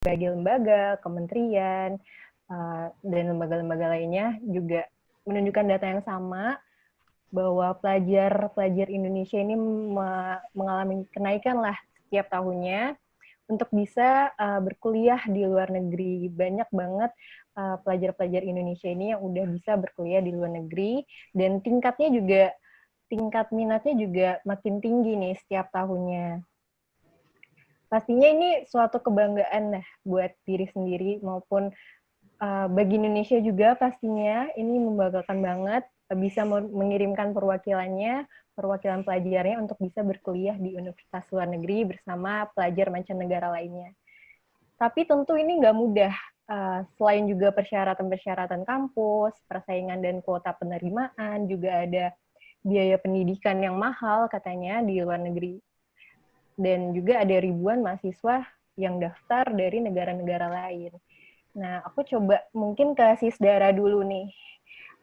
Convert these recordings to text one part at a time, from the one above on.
berbagai lembaga, kementerian, dan lembaga-lembaga lainnya juga menunjukkan data yang sama, bahwa pelajar Indonesia ini mengalami kenaikan lah setiap tahunnya untuk bisa berkuliah di luar negeri. Banyak banget pelajar-pelajar Indonesia ini yang udah bisa berkuliah di luar negeri, dan tingkat minatnya juga makin tinggi nih setiap tahunnya. Pastinya ini suatu kebanggaan lah buat diri sendiri maupun bagi Indonesia juga. Pastinya ini membanggakan banget bisa mengirimkan perwakilan pelajarnya untuk bisa berkuliah di universitas luar negeri bersama pelajar mancanegara lainnya. Tapi tentu ini nggak mudah. Selain juga persyaratan-persyaratan kampus, persaingan dan kuota penerimaan, juga ada biaya pendidikan yang mahal katanya di luar negeri. Dan juga ada ribuan mahasiswa yang daftar dari negara-negara lain. Nah, aku coba mungkin ke Sisdara dulu nih.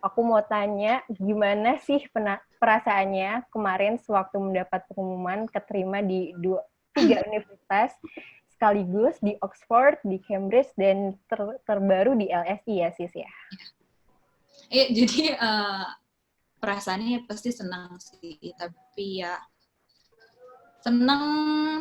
Aku mau tanya, gimana sih perasaannya kemarin sewaktu mendapat pengumuman keterima di 3 universitas sekaligus, di Oxford, di Cambridge, dan terbaru di LSI ya, Sis ya? Jadi perasaannya pasti senang sih, tapi ya senang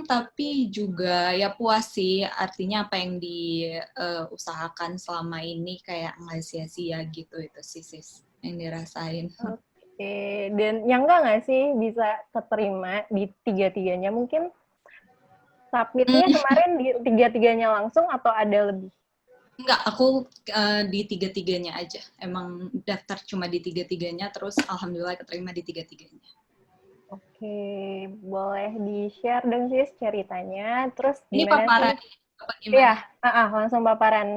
tapi juga ya puas sih, artinya apa yang diusahakan selama ini kayak nggak sia-sia gitu, itu sih Sis yang dirasain. Oke, dan nyangka nggak sih bisa keterima di tiga-tiganya? Mungkin submitnya kemarin di tiga-tiganya langsung atau ada lebih? Enggak, aku di tiga-tiganya aja. Emang daftar cuma di tiga-tiganya, terus alhamdulillah keterima di tiga-tiganya. Oke, boleh di-share dong Sis ceritanya. Terus Ini gimana sih? paparan apa Iya, gimana? langsung paparan.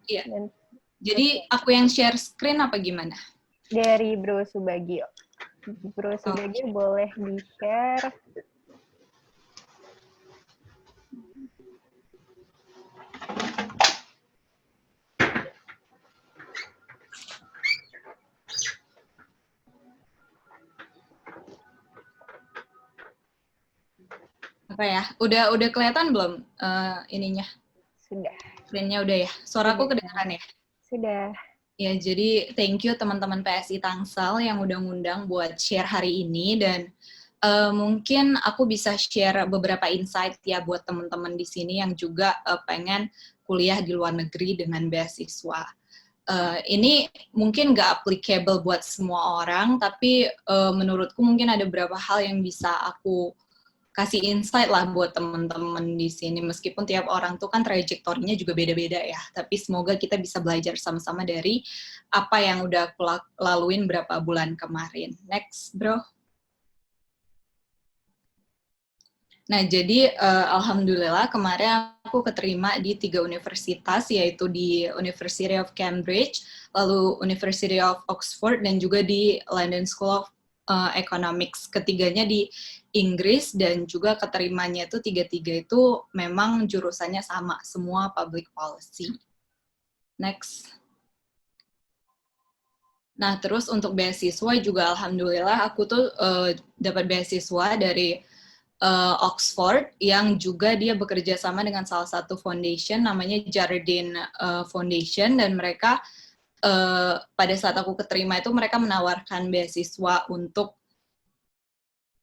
Iya. Dan Jadi aku yang share screen apa gimana? dari Bro Subagio. Bro Subagio boleh di-share. Apa ya? Udah kelihatan belum ininya? Sudah. Screen-nya udah ya? Suaraku kedengaran ya? Sudah. Ya, jadi thank you teman-teman PSI Tangsel yang udah ngundang buat share hari ini, dan mungkin aku bisa share beberapa insight ya buat teman-teman di sini yang juga pengen kuliah di luar negeri dengan beasiswa. Ini mungkin nggak applicable buat semua orang, tapi menurutku mungkin ada beberapa hal yang bisa aku kasih insight lah buat teman-teman di sini. Meskipun tiap orang tuh kan trajektorinya juga beda-beda ya, tapi semoga kita bisa belajar sama-sama dari apa yang udah aku laluin berapa bulan kemarin. Next, bro. Nah, jadi alhamdulillah kemarin aku keterima di 3 universitas, yaitu di University of Cambridge, lalu University of Oxford, dan juga di London School of Economics. Ketiganya di Inggris, dan juga keterimanya itu tiga-tiga itu memang jurusannya sama, semua public policy. Next. Nah, terus untuk beasiswa juga alhamdulillah aku tuh dapat beasiswa dari Oxford, yang juga dia bekerja sama dengan salah satu foundation namanya Jardine Foundation, dan mereka pada saat aku keterima itu mereka menawarkan beasiswa untuk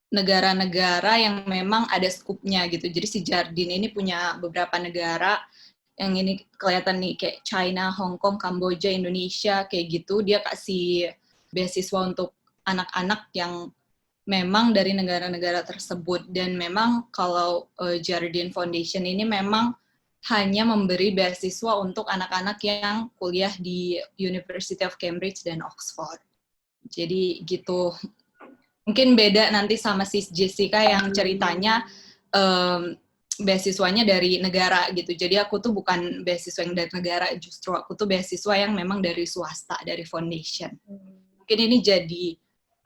negara-negara yang memang ada skupnya gitu. Jadi si Jardine ini punya beberapa negara, yang ini kelihatan nih kayak China, Hong Kong, Kamboja, Indonesia, kayak gitu. Dia kasih beasiswa untuk anak-anak yang memang dari negara-negara tersebut. Dan memang kalau Jardine Foundation ini memang hanya memberi beasiswa untuk anak-anak yang kuliah di University of Cambridge dan Oxford. Jadi gitu. Mungkin beda nanti sama sis Jessica yang ceritanya beasiswanya dari negara gitu. Jadi aku tuh bukan beasiswa yang dari negara, justru aku tuh beasiswa yang memang dari swasta, dari foundation. Mungkin ini jadi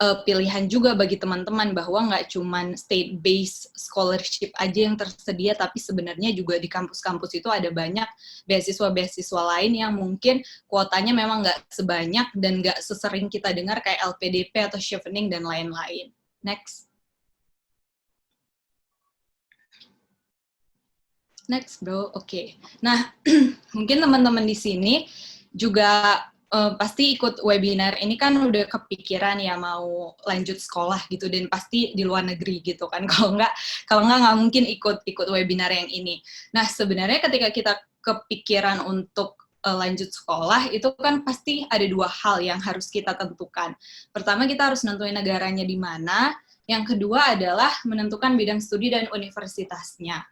pilihan juga bagi teman-teman bahwa nggak cuman state-based scholarship aja yang tersedia, tapi sebenarnya juga di kampus-kampus itu ada banyak beasiswa-beasiswa lain yang mungkin kuotanya memang nggak sebanyak dan nggak sesering kita dengar kayak LPDP atau Chevening dan lain-lain. Next. Next, bro. Oke. Nah, mungkin teman-teman di sini juga pasti ikut webinar ini kan udah kepikiran ya mau lanjut sekolah gitu, dan pasti di luar negeri gitu kan. Kalau nggak nggak mungkin ikut webinar yang ini. Nah, sebenarnya ketika kita kepikiran untuk lanjut sekolah itu kan pasti ada dua hal yang harus kita tentukan. Pertama, kita harus nentuin negaranya di mana. Yang kedua adalah menentukan bidang studi dan universitasnya.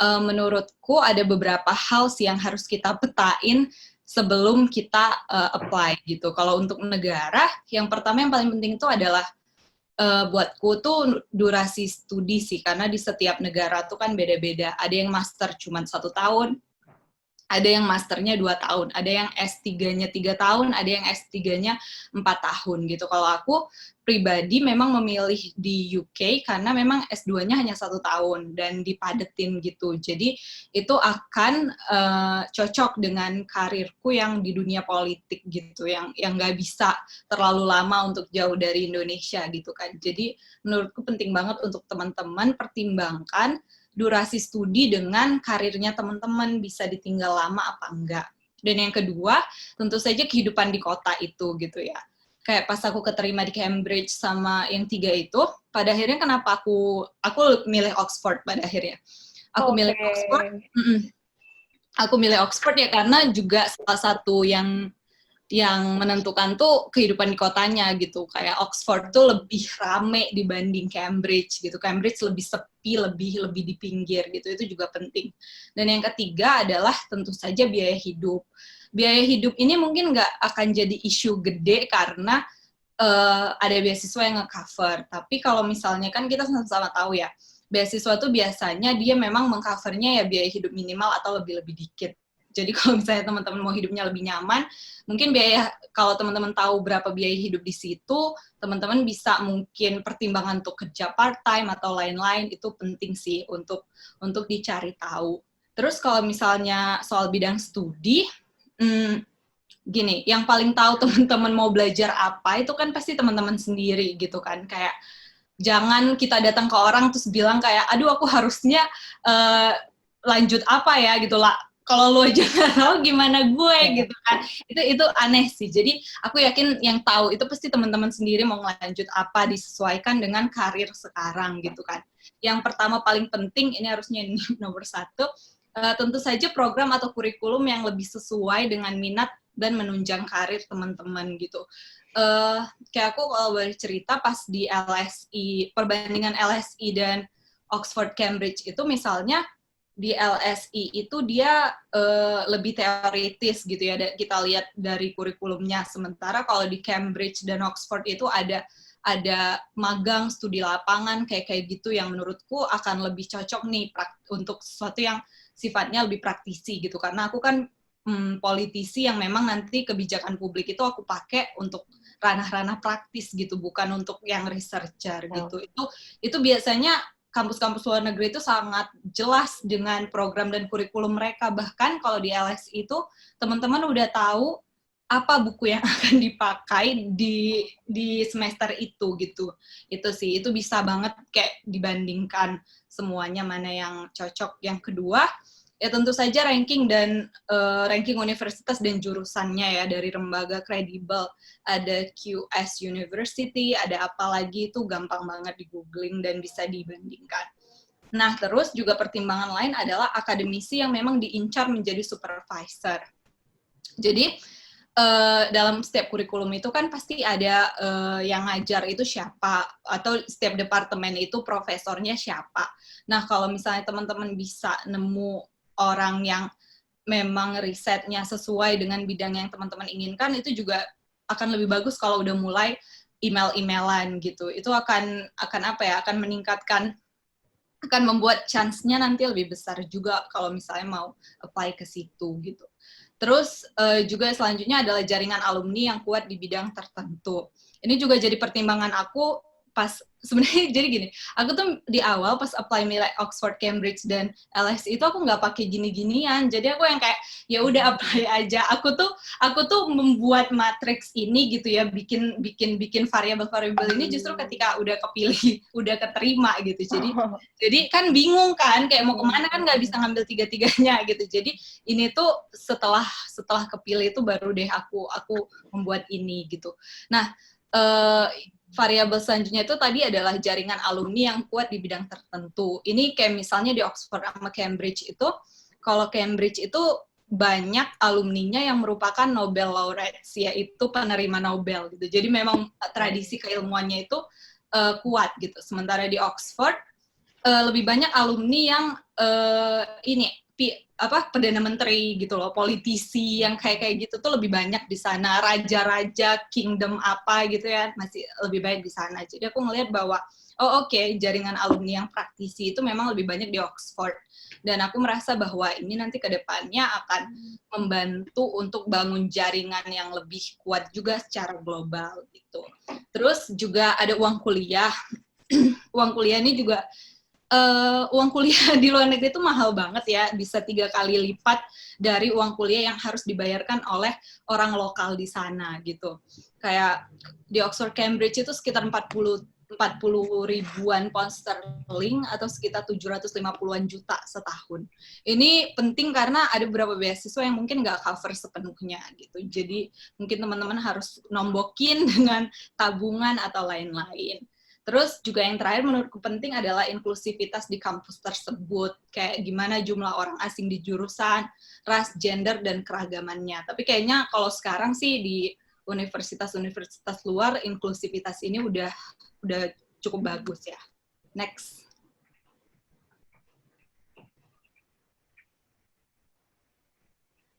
Menurutku ada beberapa hal sih yang harus kita petain sebelum kita apply gitu. Kalau untuk negara, yang pertama yang paling penting itu adalah buatku tuh durasi studi sih, karena di setiap negara tuh kan beda-beda. Ada yang master cuma 1 tahun, ada yang masternya 2 tahun, ada yang S3-nya 3 tahun, ada yang S3-nya 4 tahun gitu. Kalau aku pribadi memang memilih di UK karena memang S2-nya hanya 1 tahun dan dipadetin gitu. Jadi itu akan cocok dengan karirku yang di dunia politik gitu, yang nggak bisa terlalu lama untuk jauh dari Indonesia gitu kan. Jadi menurutku penting banget untuk teman-teman pertimbangkan durasi studi dengan karirnya teman-teman, bisa ditinggal lama apa enggak. Dan yang kedua, tentu saja kehidupan di kota itu gitu ya. Kayak pas aku keterima di Cambridge sama yang 3 itu, pada akhirnya kenapa aku milih Oxford pada akhirnya. Aku milih Oxford. Aku milih Oxford ya karena juga salah satu yang menentukan tuh kehidupan di kotanya gitu. Kayak Oxford tuh lebih rame dibanding Cambridge gitu. Cambridge lebih sepi, lebih di pinggir gitu. Itu juga penting. Dan yang ketiga adalah tentu saja biaya hidup. Biaya hidup ini mungkin nggak akan jadi isu gede karena ada beasiswa yang nge-cover. Tapi kalau misalnya kan kita sama-sama tahu ya, beasiswa tuh biasanya dia memang meng-covernya ya biaya hidup minimal atau lebih-lebih dikit. Jadi kalau misalnya teman-teman mau hidupnya lebih nyaman, mungkin kalau teman-teman tahu berapa biaya hidup di situ, teman-teman bisa mungkin pertimbangan untuk kerja part-time atau lain-lain, itu penting sih untuk dicari tahu. Terus kalau misalnya soal bidang studi, gini, yang paling tahu teman-teman mau belajar apa, itu kan pasti teman-teman sendiri gitu kan, kayak jangan kita datang ke orang terus bilang kayak, aduh aku harusnya lanjut apa ya gitu lah. Kalau lo aja nggak tahu gimana gue gitu kan, itu aneh sih. Jadi aku yakin yang tahu itu pasti teman-teman sendiri mau lanjut apa, disesuaikan dengan karir sekarang gitu kan. Yang pertama paling penting ini harusnya nomor 1, tentu saja program atau kurikulum yang lebih sesuai dengan minat dan menunjang karir teman-teman gitu. Kayak aku kalau boleh cerita pas di LSI, perbandingan LSI dan Oxford Cambridge itu misalnya di LSI itu dia lebih teoritis gitu ya, kita lihat dari kurikulumnya. Sementara kalau di Cambridge dan Oxford itu ada magang, studi lapangan kayak gitu yang menurutku akan lebih cocok nih untuk sesuatu yang sifatnya lebih praktisi gitu. Karena aku kan politisi yang memang nanti kebijakan publik itu aku pakai untuk ranah-ranah praktis gitu, bukan untuk yang researcher gitu. Itu biasanya kampus-kampus luar negeri itu sangat jelas dengan program dan kurikulum mereka. Bahkan kalau di LSI itu teman-teman udah tahu apa buku yang akan dipakai di semester itu gitu. Itu sih, itu bisa banget kayak dibandingkan semuanya mana yang cocok. Yang kedua, ya tentu saja ranking universitas dan jurusannya ya, dari lembaga kredibel. Ada QS University, ada apa lagi, itu gampang banget di googling dan bisa dibandingkan. Nah, terus juga pertimbangan lain adalah akademisi yang memang diincar menjadi supervisor. Jadi dalam setiap kurikulum itu kan pasti ada yang ngajar itu siapa, atau setiap departemen itu profesornya siapa. Nah, kalau misalnya teman-teman bisa nemu orang yang memang risetnya sesuai dengan bidang yang teman-teman inginkan, itu juga akan lebih bagus kalau udah mulai email-emailan gitu. Itu akan apa ya, akan meningkatkan, akan membuat chance-nya nanti lebih besar juga kalau misalnya mau apply ke situ gitu. Terus juga selanjutnya adalah jaringan alumni yang kuat di bidang tertentu. Ini juga jadi pertimbangan aku pas sebenarnya jadi gini, aku tuh di awal pas apply nilai Oxford, Cambridge dan LSE itu aku nggak pakai gini-ginian. Jadi aku yang kayak ya udah apply aja. Aku tuh membuat matriks ini gitu ya, bikin variabel-variabel ini justru ketika udah kepilih, udah keterima gitu. Jadi kan bingung kan, kayak mau kemana kan nggak bisa ngambil tiga-tiganya gitu. Jadi ini tuh setelah kepilih itu baru deh aku membuat ini gitu. Nah, variabel selanjutnya itu tadi adalah jaringan alumni yang kuat di bidang tertentu. Ini kayak misalnya di Oxford sama Cambridge itu, kalau Cambridge itu banyak alumninya yang merupakan Nobel laureates, yaitu penerima Nobel gitu. Jadi memang tradisi keilmuannya itu kuat gitu. Sementara di Oxford lebih banyak alumni yang Perdana Menteri gitu loh, politisi yang kayak gitu tuh lebih banyak di sana, raja-raja, kingdom apa gitu ya, masih lebih banyak di sana. Jadi aku ngelihat bahwa, jaringan alumni yang praktisi itu memang lebih banyak di Oxford. Dan aku merasa bahwa ini nanti ke depannya akan membantu untuk bangun jaringan yang lebih kuat juga secara global gitu. Terus juga ada uang kuliah. Uang kuliah ini juga uang kuliah di luar negeri itu mahal banget ya, bisa 3 kali lipat dari uang kuliah yang harus dibayarkan oleh orang lokal di sana gitu. Kayak di Oxford Cambridge itu sekitar 40 ribuan pound sterling atau sekitar 750-an juta setahun. Ini penting karena ada beberapa beasiswa yang mungkin nggak cover sepenuhnya gitu. Jadi mungkin teman-teman harus nombokin dengan tabungan atau lain-lain. Terus juga yang terakhir menurutku penting adalah inklusivitas di kampus tersebut. Kayak gimana jumlah orang asing di jurusan, ras, gender, dan keragamannya. Tapi kayaknya kalau sekarang sih di universitas-universitas luar, inklusivitas ini udah cukup bagus ya. Next.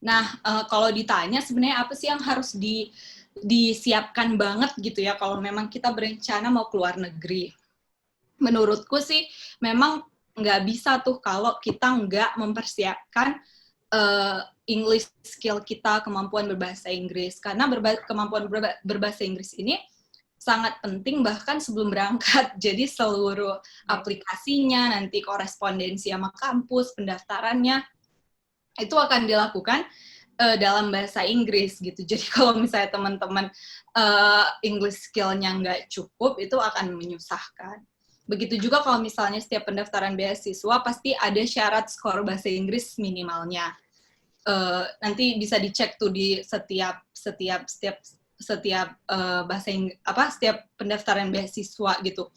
Nah, kalau ditanya sebenarnya apa sih yang harus disiapkan banget gitu ya kalau memang kita berencana mau keluar negeri. Menurutku sih memang nggak bisa tuh kalau kita nggak mempersiapkan English skill kita, kemampuan berbahasa Inggris. Karena kemampuan berbahasa Inggris ini sangat penting bahkan sebelum berangkat. Jadi seluruh aplikasinya, nanti korespondensi sama kampus, pendaftarannya, itu akan dilakukan dalam bahasa Inggris gitu. Jadi kalau misalnya teman-teman English skill-nya nggak cukup, itu akan menyusahkan. Begitu juga kalau misalnya setiap pendaftaran beasiswa pasti ada syarat skor bahasa Inggris minimalnya. Nanti bisa dicek tuh di setiap setiap pendaftaran beasiswa gitu.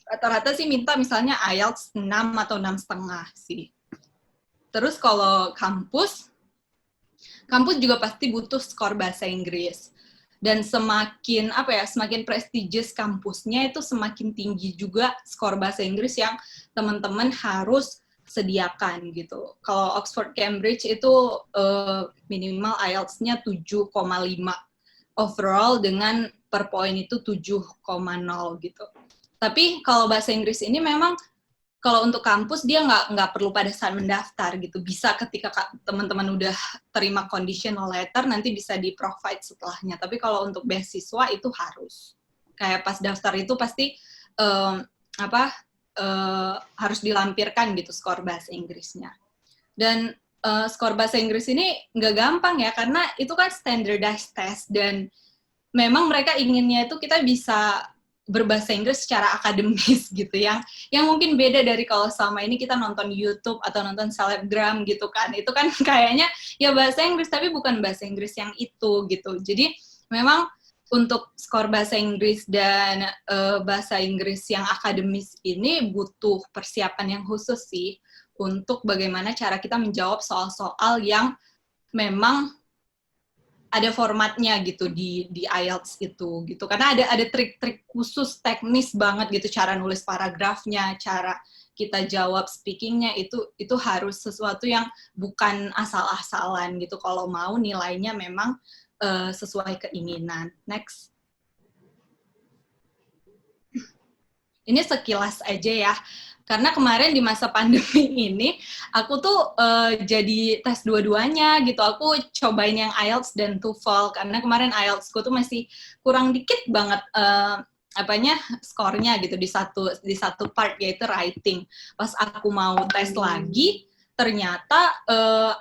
Rata-rata sih minta misalnya IELTS 6 atau 6,5 sih. Terus kalau kampus juga pasti butuh skor bahasa Inggris. Dan semakin prestigious kampusnya itu semakin tinggi juga skor bahasa Inggris yang teman-teman harus sediakan gitu. Kalau Oxford Cambridge itu minimal IELTS-nya 7,5 overall dengan per poin itu 7,0 gitu. Tapi kalau bahasa Inggris ini memang kalau untuk kampus dia nggak perlu pada saat mendaftar gitu, bisa ketika teman-teman udah terima conditional letter nanti bisa di-provide setelahnya. Tapi kalau untuk beasiswa itu harus kayak pas daftar itu pasti harus dilampirkan gitu skor bahasa Inggrisnya. Dan skor bahasa Inggris ini nggak gampang ya karena itu kan standardized test dan memang mereka inginnya itu kita bisa berbahasa Inggris secara akademis gitu yang mungkin beda dari kalau selama ini kita nonton YouTube atau nonton selebgram gitu kan. Itu kan kayaknya ya bahasa Inggris tapi bukan bahasa Inggris yang itu gitu. Jadi memang untuk skor bahasa Inggris dan bahasa Inggris yang akademis ini butuh persiapan yang khusus sih untuk bagaimana cara kita menjawab soal-soal yang memang ada formatnya gitu di IELTS itu gitu karena ada trik-trik khusus teknis banget gitu cara nulis paragrafnya, cara kita jawab speakingnya itu harus sesuatu yang bukan asal-asalan gitu kalau mau nilainya memang sesuai keinginan. Next. Ini sekilas aja ya. Karena kemarin di masa pandemi ini, aku tuh jadi tes dua-duanya gitu. Aku cobain yang IELTS dan TOEFL, karena kemarin IELTS-ku tuh masih kurang dikit banget apanya skornya gitu di satu part yaitu writing. Pas aku mau tes lagi, ternyata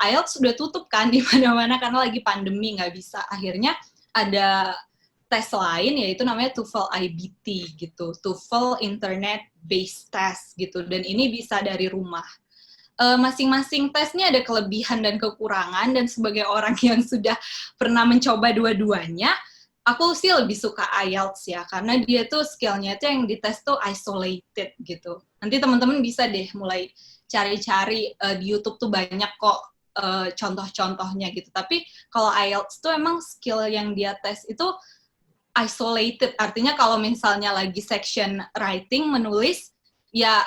IELTS sudah tutup kan di mana-mana karena lagi pandemi, nggak bisa. Akhirnya ada tes lain yaitu namanya TOEFL IBT gitu, TOEFL Internet Based Test gitu, dan ini bisa dari rumah. Masing-masing tesnya ada kelebihan dan kekurangan, dan sebagai orang yang sudah pernah mencoba dua-duanya, aku sih lebih suka IELTS ya, karena dia tuh skillnya tuh yang dites tuh isolated gitu. Nanti teman-teman bisa deh mulai cari-cari di YouTube tuh banyak kok contoh-contohnya gitu. Tapi kalau IELTS tuh emang skill yang dia tes itu isolated, artinya kalau misalnya lagi section writing, menulis, ya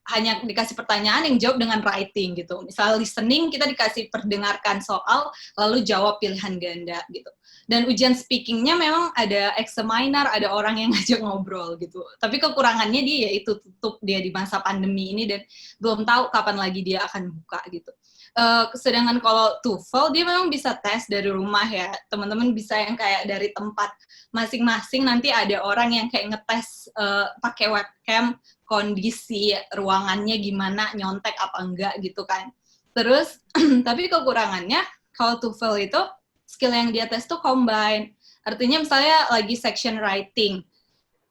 hanya dikasih pertanyaan yang jawab dengan writing gitu. Misal listening, kita dikasih perdengarkan soal, lalu jawab pilihan ganda gitu. Dan ujian speakingnya memang ada examiner, ada orang yang ngajak ngobrol gitu. Tapi kekurangannya dia yaitu tutup dia di masa pandemi ini, dan belum tahu kapan lagi dia akan buka gitu. Sedangkan kalau TOEFL, dia memang bisa tes dari rumah ya. Teman-teman bisa yang kayak dari tempat masing-masing, nanti ada orang yang kayak ngetes pakai webcam, kondisi ruangannya gimana, nyontek apa enggak gitu kan. Terus, tapi kekurangannya, kalau TOEFL itu, skill yang dia tes tuh combine. Artinya misalnya lagi section writing,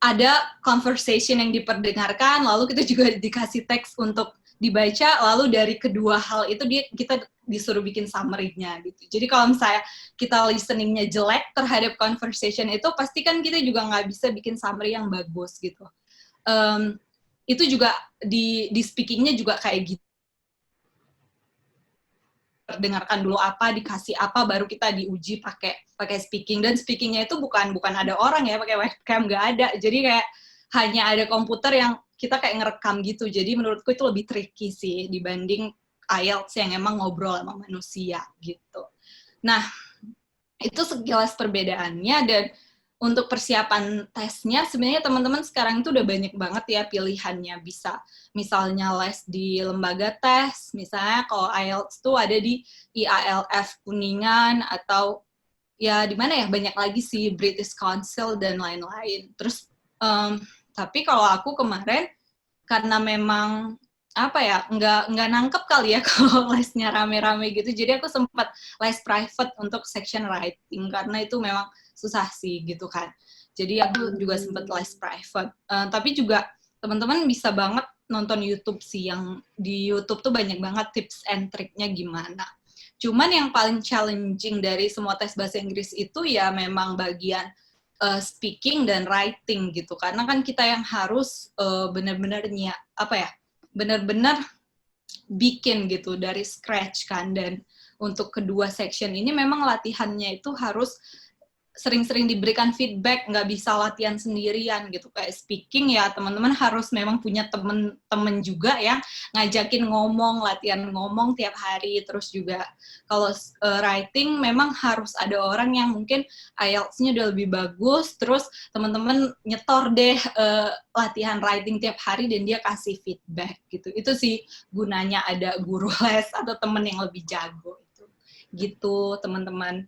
ada conversation yang diperdengarkan, lalu kita juga dikasih teks untuk dibaca, lalu dari kedua hal itu kita disuruh bikin summary-nya gitu. Jadi kalau misalnya kita listening-nya jelek terhadap conversation itu, pasti kan kita juga nggak bisa bikin summary yang bagus gitu. Itu juga di speaking-nya juga kayak gitu. Dengarkan dulu apa, dikasih apa, baru kita diuji pakai speaking. Dan speaking-nya itu bukan ada orang ya, pakai webcam, nggak ada. Jadi kayak hanya ada komputer yang kita kayak ngerekam gitu. Jadi menurutku itu lebih tricky sih dibanding IELTS yang emang ngobrol sama manusia gitu. Nah, itu sekilas perbedaannya. Dan untuk persiapan tesnya, sebenarnya teman-teman sekarang itu udah banyak banget ya pilihannya. Bisa misalnya les di lembaga tes, misalnya kalau IELTS tuh ada di IALF Kuningan, atau ya di mana ya, banyak lagi sih, British Council dan lain-lain. Terus tapi kalau aku kemarin, karena memang apa ya, nggak nangkep kali ya kalau lesnya rame-rame gitu, jadi aku sempat les private untuk section writing, karena itu memang susah sih gitu kan. Jadi aku juga sempat les private. Tapi juga teman-teman bisa banget nonton YouTube sih, yang di YouTube tuh banyak banget tips and triknya gimana. Cuman yang paling challenging dari semua tes bahasa Inggris itu ya memang bagian speaking dan writing gitu, karena kan kita yang harus benar-benar benar-benar bikin gitu dari scratch kan. Dan untuk kedua section ini memang latihannya itu harus sering-sering diberikan feedback, nggak bisa latihan sendirian gitu. Kayak speaking ya teman-teman harus memang punya temen-temen juga yang ngajakin ngomong, latihan ngomong tiap hari. Terus juga kalau writing memang harus ada orang yang mungkin IELTS-nya udah lebih bagus, terus teman-teman nyetor deh latihan writing tiap hari dan dia kasih feedback gitu. Itu sih gunanya ada guru les atau temen yang lebih jago itu. Gitu teman-teman.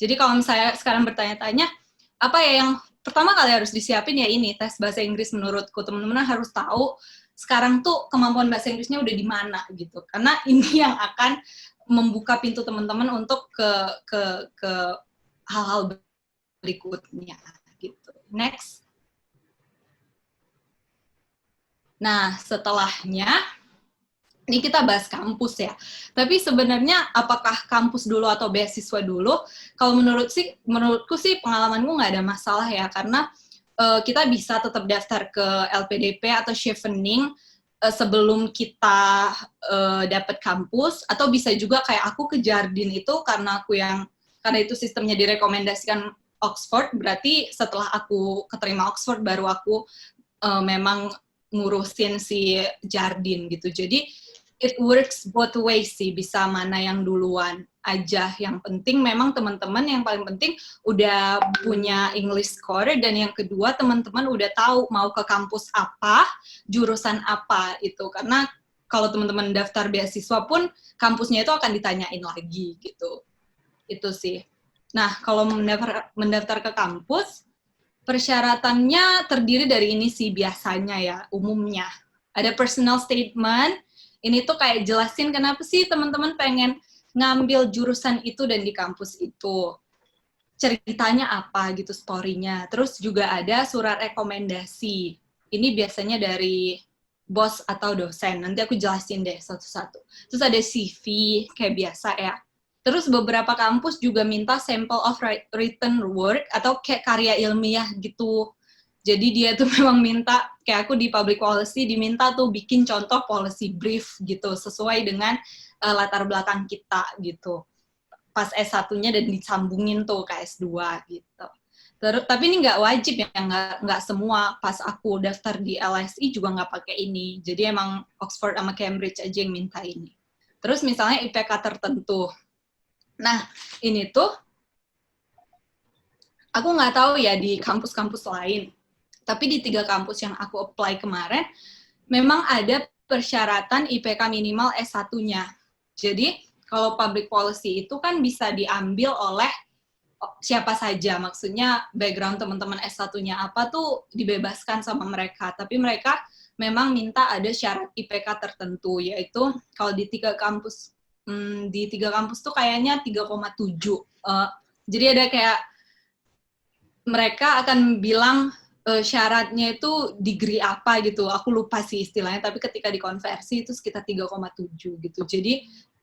Jadi kalau misalnya sekarang bertanya-tanya, apa ya yang pertama kali harus disiapin, ya ini, tes bahasa Inggris menurutku. Teman-teman harus tahu sekarang tuh kemampuan bahasa Inggrisnya udah di mana gitu. Karena ini yang akan membuka pintu teman-teman untuk ke hal-hal berikutnya gitu. Next. Nah, setelahnya ini kita bahas kampus ya. Tapi sebenarnya apakah kampus dulu atau beasiswa dulu? Kalau menurutku sih pengalamanku nggak ada masalah ya, karena kita bisa tetap daftar ke LPDP atau Chevening sebelum kita dapat kampus, atau bisa juga kayak aku ke Jardine itu karena itu sistemnya direkomendasikan Oxford, berarti setelah aku keterima Oxford baru aku memang ngurusin si Jardine gitu. Jadi it works both ways sih, bisa mana yang duluan aja. Yang penting memang teman-teman, yang paling penting udah punya English score, dan yang kedua teman-teman udah tahu mau ke kampus apa, jurusan apa itu. Karena kalau teman-teman daftar beasiswa pun kampusnya itu akan ditanyain lagi gitu. Itu sih. Nah, kalau mendaftar ke kampus, Persyaratannya terdiri dari ini sih biasanya ya, umumnya. Ada personal statement, ini tuh kayak jelasin kenapa sih teman-teman pengen ngambil jurusan itu dan di kampus itu. Ceritanya apa gitu, story-nya. Terus juga ada surat rekomendasi. Ini biasanya dari bos atau dosen. Nanti aku jelasin deh satu-satu. Terus ada CV, kayak biasa ya. Terus beberapa kampus juga minta sample of written work atau kayak karya ilmiah gitu. Jadi dia tuh memang minta, kayak aku di public policy diminta tuh bikin contoh policy brief gitu, sesuai dengan latar belakang kita gitu. Pas S1-nya dan disambungin tuh ke S2 gitu. Terus, tapi ini nggak wajib ya, nggak semua. Pas aku daftar di LSI juga nggak pakai ini. Jadi emang Oxford sama Cambridge aja yang minta ini. Terus misalnya IPK tertentu. Nah, ini tuh aku nggak tahu ya di kampus-kampus lain. Tapi di 3 kampus yang aku apply kemarin, memang ada persyaratan IPK minimal S1-nya. Jadi, kalau public policy itu kan bisa diambil oleh siapa saja. Maksudnya, background teman-teman S1-nya apa tuh dibebaskan sama mereka. Tapi mereka memang minta ada syarat IPK tertentu, yaitu kalau di 3 kampus, tuh kayaknya 3,7. Jadi ada kayak mereka akan bilang syaratnya itu degree apa gitu. Aku lupa sih istilahnya, tapi ketika dikonversi itu sekitar 3,7 gitu.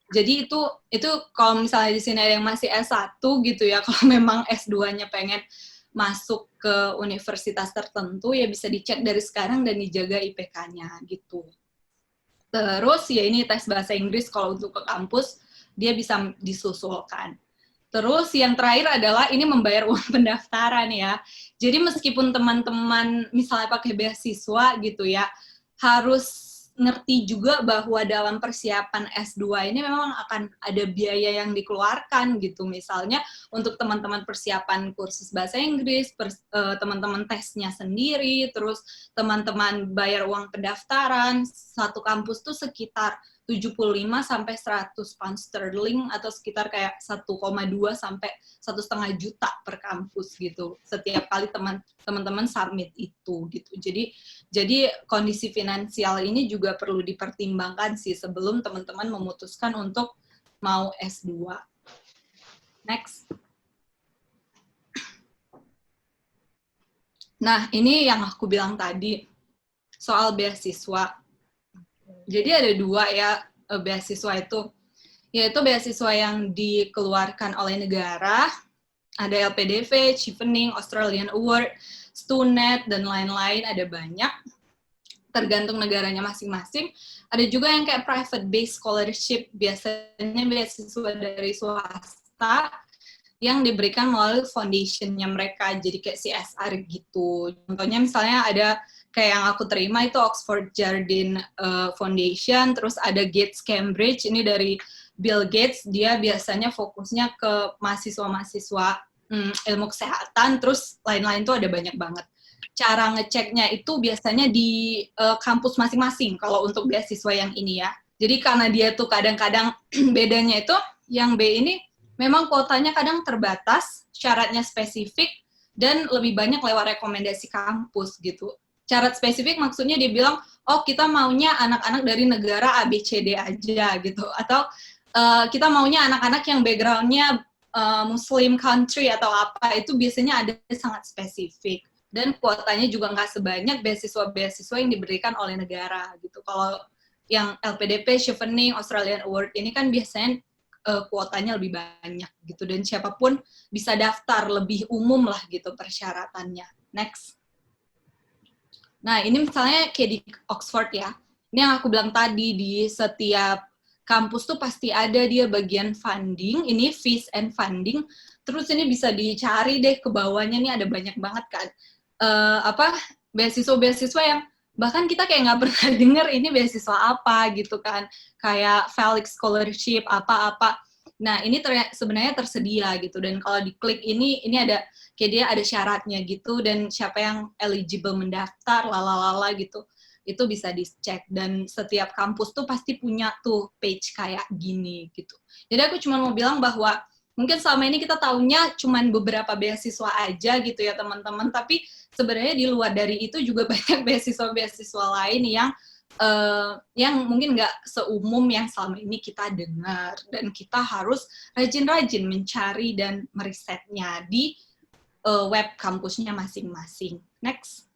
Jadi itu kalau misalnya di sini ada yang masih S1 gitu ya, kalau memang S2-nya pengen masuk ke universitas tertentu ya bisa dicek dari sekarang dan dijaga IPK-nya gitu. Terus ya ini tes bahasa Inggris kalau untuk ke kampus dia bisa disusulkan. Terus yang terakhir adalah ini membayar uang pendaftaran ya. Jadi meskipun teman-teman misalnya pakai beasiswa gitu ya, harus ngerti juga bahwa dalam persiapan S2 ini memang akan ada biaya yang dikeluarkan gitu. Misalnya untuk teman-teman persiapan kursus bahasa Inggris, teman-teman tesnya sendiri, terus teman-teman bayar uang pendaftaran, satu kampus tuh sekitar 75 sampai 100 pound sterling atau sekitar kayak 1,2 sampai 1,5 juta per kampus gitu. Setiap kali teman-teman submit itu gitu. Jadi kondisi finansial ini juga perlu dipertimbangkan sih sebelum teman-teman memutuskan untuk mau S2. Next. Nah, ini yang aku bilang tadi soal beasiswa. Jadi ada 2 ya beasiswa itu, yaitu beasiswa yang dikeluarkan oleh negara, ada LPDV, Chevening, Australian Award, StuNet, dan lain-lain, ada banyak, tergantung negaranya masing-masing. Ada juga yang kayak private-based scholarship, biasanya beasiswa dari swasta, yang diberikan melalui foundation-nya mereka, jadi kayak CSR gitu. Contohnya misalnya ada kayak yang aku terima itu Oxford Jardine Foundation, terus ada Gates Cambridge, ini dari Bill Gates, dia biasanya fokusnya ke mahasiswa-mahasiswa ilmu kesehatan, terus lain-lain tuh ada banyak banget. Cara ngeceknya itu biasanya di kampus masing-masing, kalau untuk beasiswa yang ini ya. Jadi karena dia tuh kadang-kadang bedanya itu, yang B ini memang kuotanya kadang terbatas, syaratnya spesifik, dan lebih banyak lewat rekomendasi kampus gitu. Syarat spesifik maksudnya dia bilang, oh kita maunya anak-anak dari negara ABCD aja gitu, atau kita maunya anak-anak yang background-nya Muslim country atau apa, itu biasanya ada sangat spesifik. Dan kuotanya juga nggak sebanyak beasiswa-beasiswa yang diberikan oleh negara gitu. Kalau yang LPDP, Chevening, Australian Award ini kan biasanya kuotanya lebih banyak gitu, dan siapapun bisa daftar, lebih umum lah gitu persyaratannya. Next. Nah, ini misalnya kayak di Oxford ya. Ini yang aku bilang tadi, di setiap kampus tuh pasti ada dia bagian funding, ini fees and funding. Terus ini bisa dicari deh ke bawahnya nih ada banyak banget kan. Beasiswa-beasiswa yang bahkan kita kayak nggak pernah dengar ini beasiswa apa gitu kan, kayak Felix Scholarship apa-apa. Nah ini sebenarnya tersedia gitu, dan kalau diklik ini ada kayak dia ada syaratnya gitu, dan siapa yang eligible mendaftar lalala gitu, itu bisa dicek, dan setiap kampus tuh pasti punya tuh page kayak gini gitu. Jadi aku cuma mau bilang bahwa mungkin selama ini kita taunya cuman beberapa beasiswa aja gitu ya teman-teman, tapi sebenarnya di luar dari itu juga banyak beasiswa-beasiswa lain yang mungkin nggak seumum yang selama ini kita dengar, dan kita harus rajin-rajin mencari dan merisetnya di web kampusnya masing-masing. Next.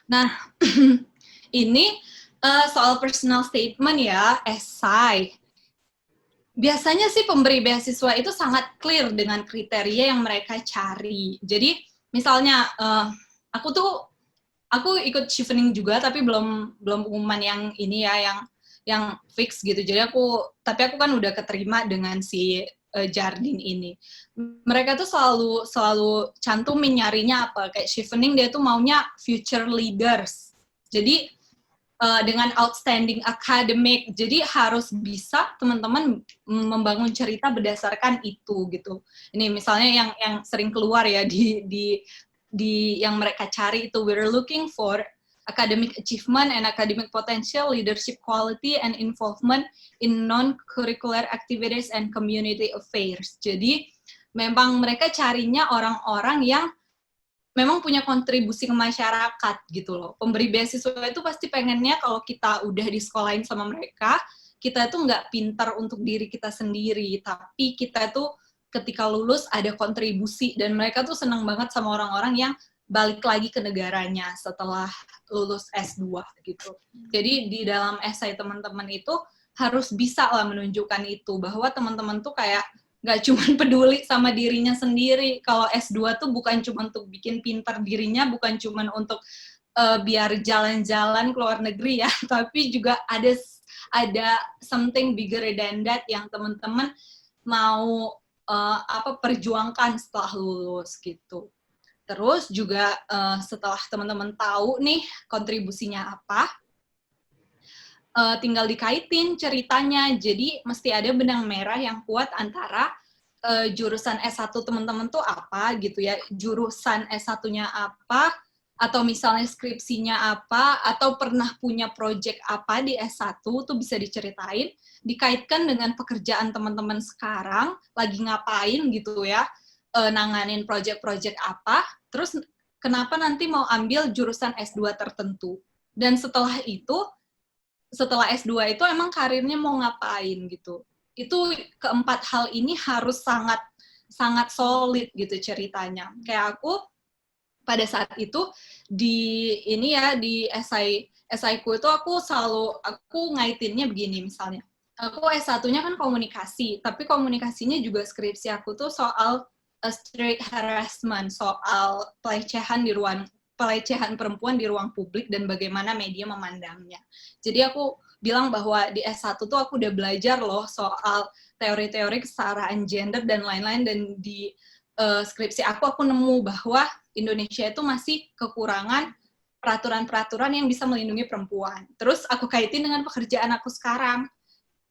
Nah, ini soal personal statement ya, esai. Biasanya sih pemberi beasiswa itu sangat clear dengan kriteria yang mereka cari. Jadi misalnya aku ikut chevening juga, tapi belum pengumuman yang ini ya, yang fix gitu. Jadi tapi aku kan udah keterima dengan si Jardine ini. Mereka tuh selalu cantumin nyarinya apa, kayak chevening dia tuh maunya future leaders. Jadi dengan outstanding academic, jadi harus bisa teman-teman membangun cerita berdasarkan itu gitu. Ini misalnya yang sering keluar ya di yang mereka cari itu, we're looking for academic achievement and academic potential, leadership quality, and involvement in non-curricular activities and community affairs. Jadi memang mereka carinya orang-orang yang memang punya kontribusi ke masyarakat gitu loh. Pemberi beasiswa itu pasti pengennya kalau kita udah disekolahin sama mereka, kita tuh nggak pintar untuk diri kita sendiri, tapi kita tuh ketika lulus ada kontribusi, dan mereka tuh senang banget sama orang-orang yang balik lagi ke negaranya setelah lulus S2 gitu. Jadi di dalam esai teman-teman itu harus bisa lah menunjukkan itu, bahwa teman-teman tuh kayak nggak cuma peduli sama dirinya sendiri. Kalau S2 tuh bukan cuma untuk bikin pintar dirinya, bukan cuma untuk biar jalan-jalan ke luar negeri ya, tapi juga ada something bigger than that yang teman-teman mau perjuangkan setelah lulus gitu. Terus juga setelah teman-teman tahu nih kontribusinya apa, tinggal dikaitin ceritanya. Jadi mesti ada benang merah yang kuat antara jurusan S1 teman-teman tuh apa gitu ya, jurusan S1-nya apa, atau misalnya skripsinya apa, atau pernah punya project apa di S1 tuh bisa diceritain, dikaitkan dengan pekerjaan teman-teman sekarang, lagi ngapain gitu ya, nanganin project-project apa, terus kenapa nanti mau ambil jurusan S2 tertentu. Dan setelah S2 itu emang karirnya mau ngapain gitu. Itu keempat hal ini harus sangat solid gitu ceritanya. Kayak aku pada saat itu di esaiku itu aku ngaitinnya begini misalnya. Aku S1-nya kan komunikasi, tapi komunikasinya juga skripsi aku tuh soal street harassment, soal pelecehan perempuan di ruang publik dan bagaimana media memandangnya. Jadi aku bilang bahwa di S1 tuh aku udah belajar loh soal teori-teori kesetaraan gender dan lain-lain, dan di skripsi aku nemu bahwa Indonesia itu masih kekurangan peraturan-peraturan yang bisa melindungi perempuan. Terus aku kaitin dengan pekerjaan aku sekarang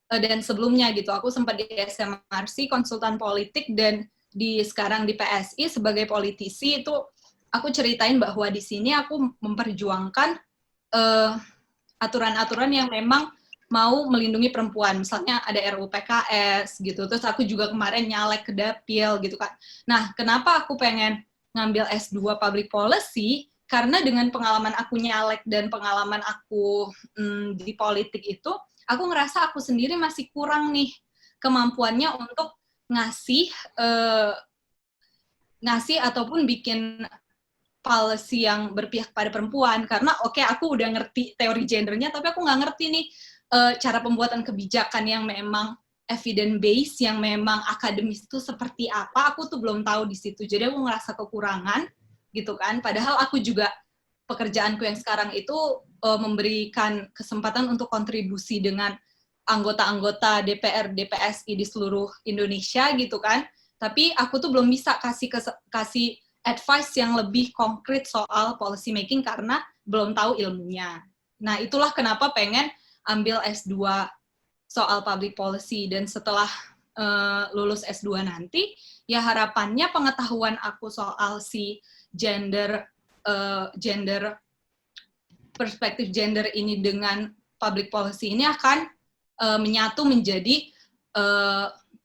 dan sebelumnya gitu. Aku sempat di SMRC konsultan politik, dan sekarang di PSI sebagai politisi. Itu aku ceritain bahwa di sini aku memperjuangkan aturan-aturan yang memang mau melindungi perempuan. Misalnya ada RUU PKS gitu. Terus aku juga kemarin nyalek ke Dapil gitu kan. Nah, kenapa aku pengen ngambil S2 Public Policy? Karena dengan pengalaman aku nyalek dan pengalaman aku di politik itu, aku ngerasa aku sendiri masih kurang nih kemampuannya untuk ngasih ataupun bikin policy yang berpihak pada perempuan. Karena aku udah ngerti teori gendernya, tapi aku nggak ngerti nih cara pembuatan kebijakan yang memang evidence based, yang memang akademis itu seperti apa. Aku tuh belum tahu di situ. Jadi aku ngerasa kekurangan gitu kan. Padahal aku juga pekerjaanku yang sekarang itu memberikan kesempatan untuk kontribusi dengan anggota-anggota DPR, DPSI di seluruh Indonesia gitu kan. Tapi aku tuh belum bisa kasih advice yang lebih konkret soal policy making karena belum tahu ilmunya. Nah, itulah kenapa pengen ambil S2 soal public policy, dan setelah lulus S2 nanti, ya harapannya pengetahuan aku soal si perspektif gender ini dengan public policy ini akan menyatu menjadi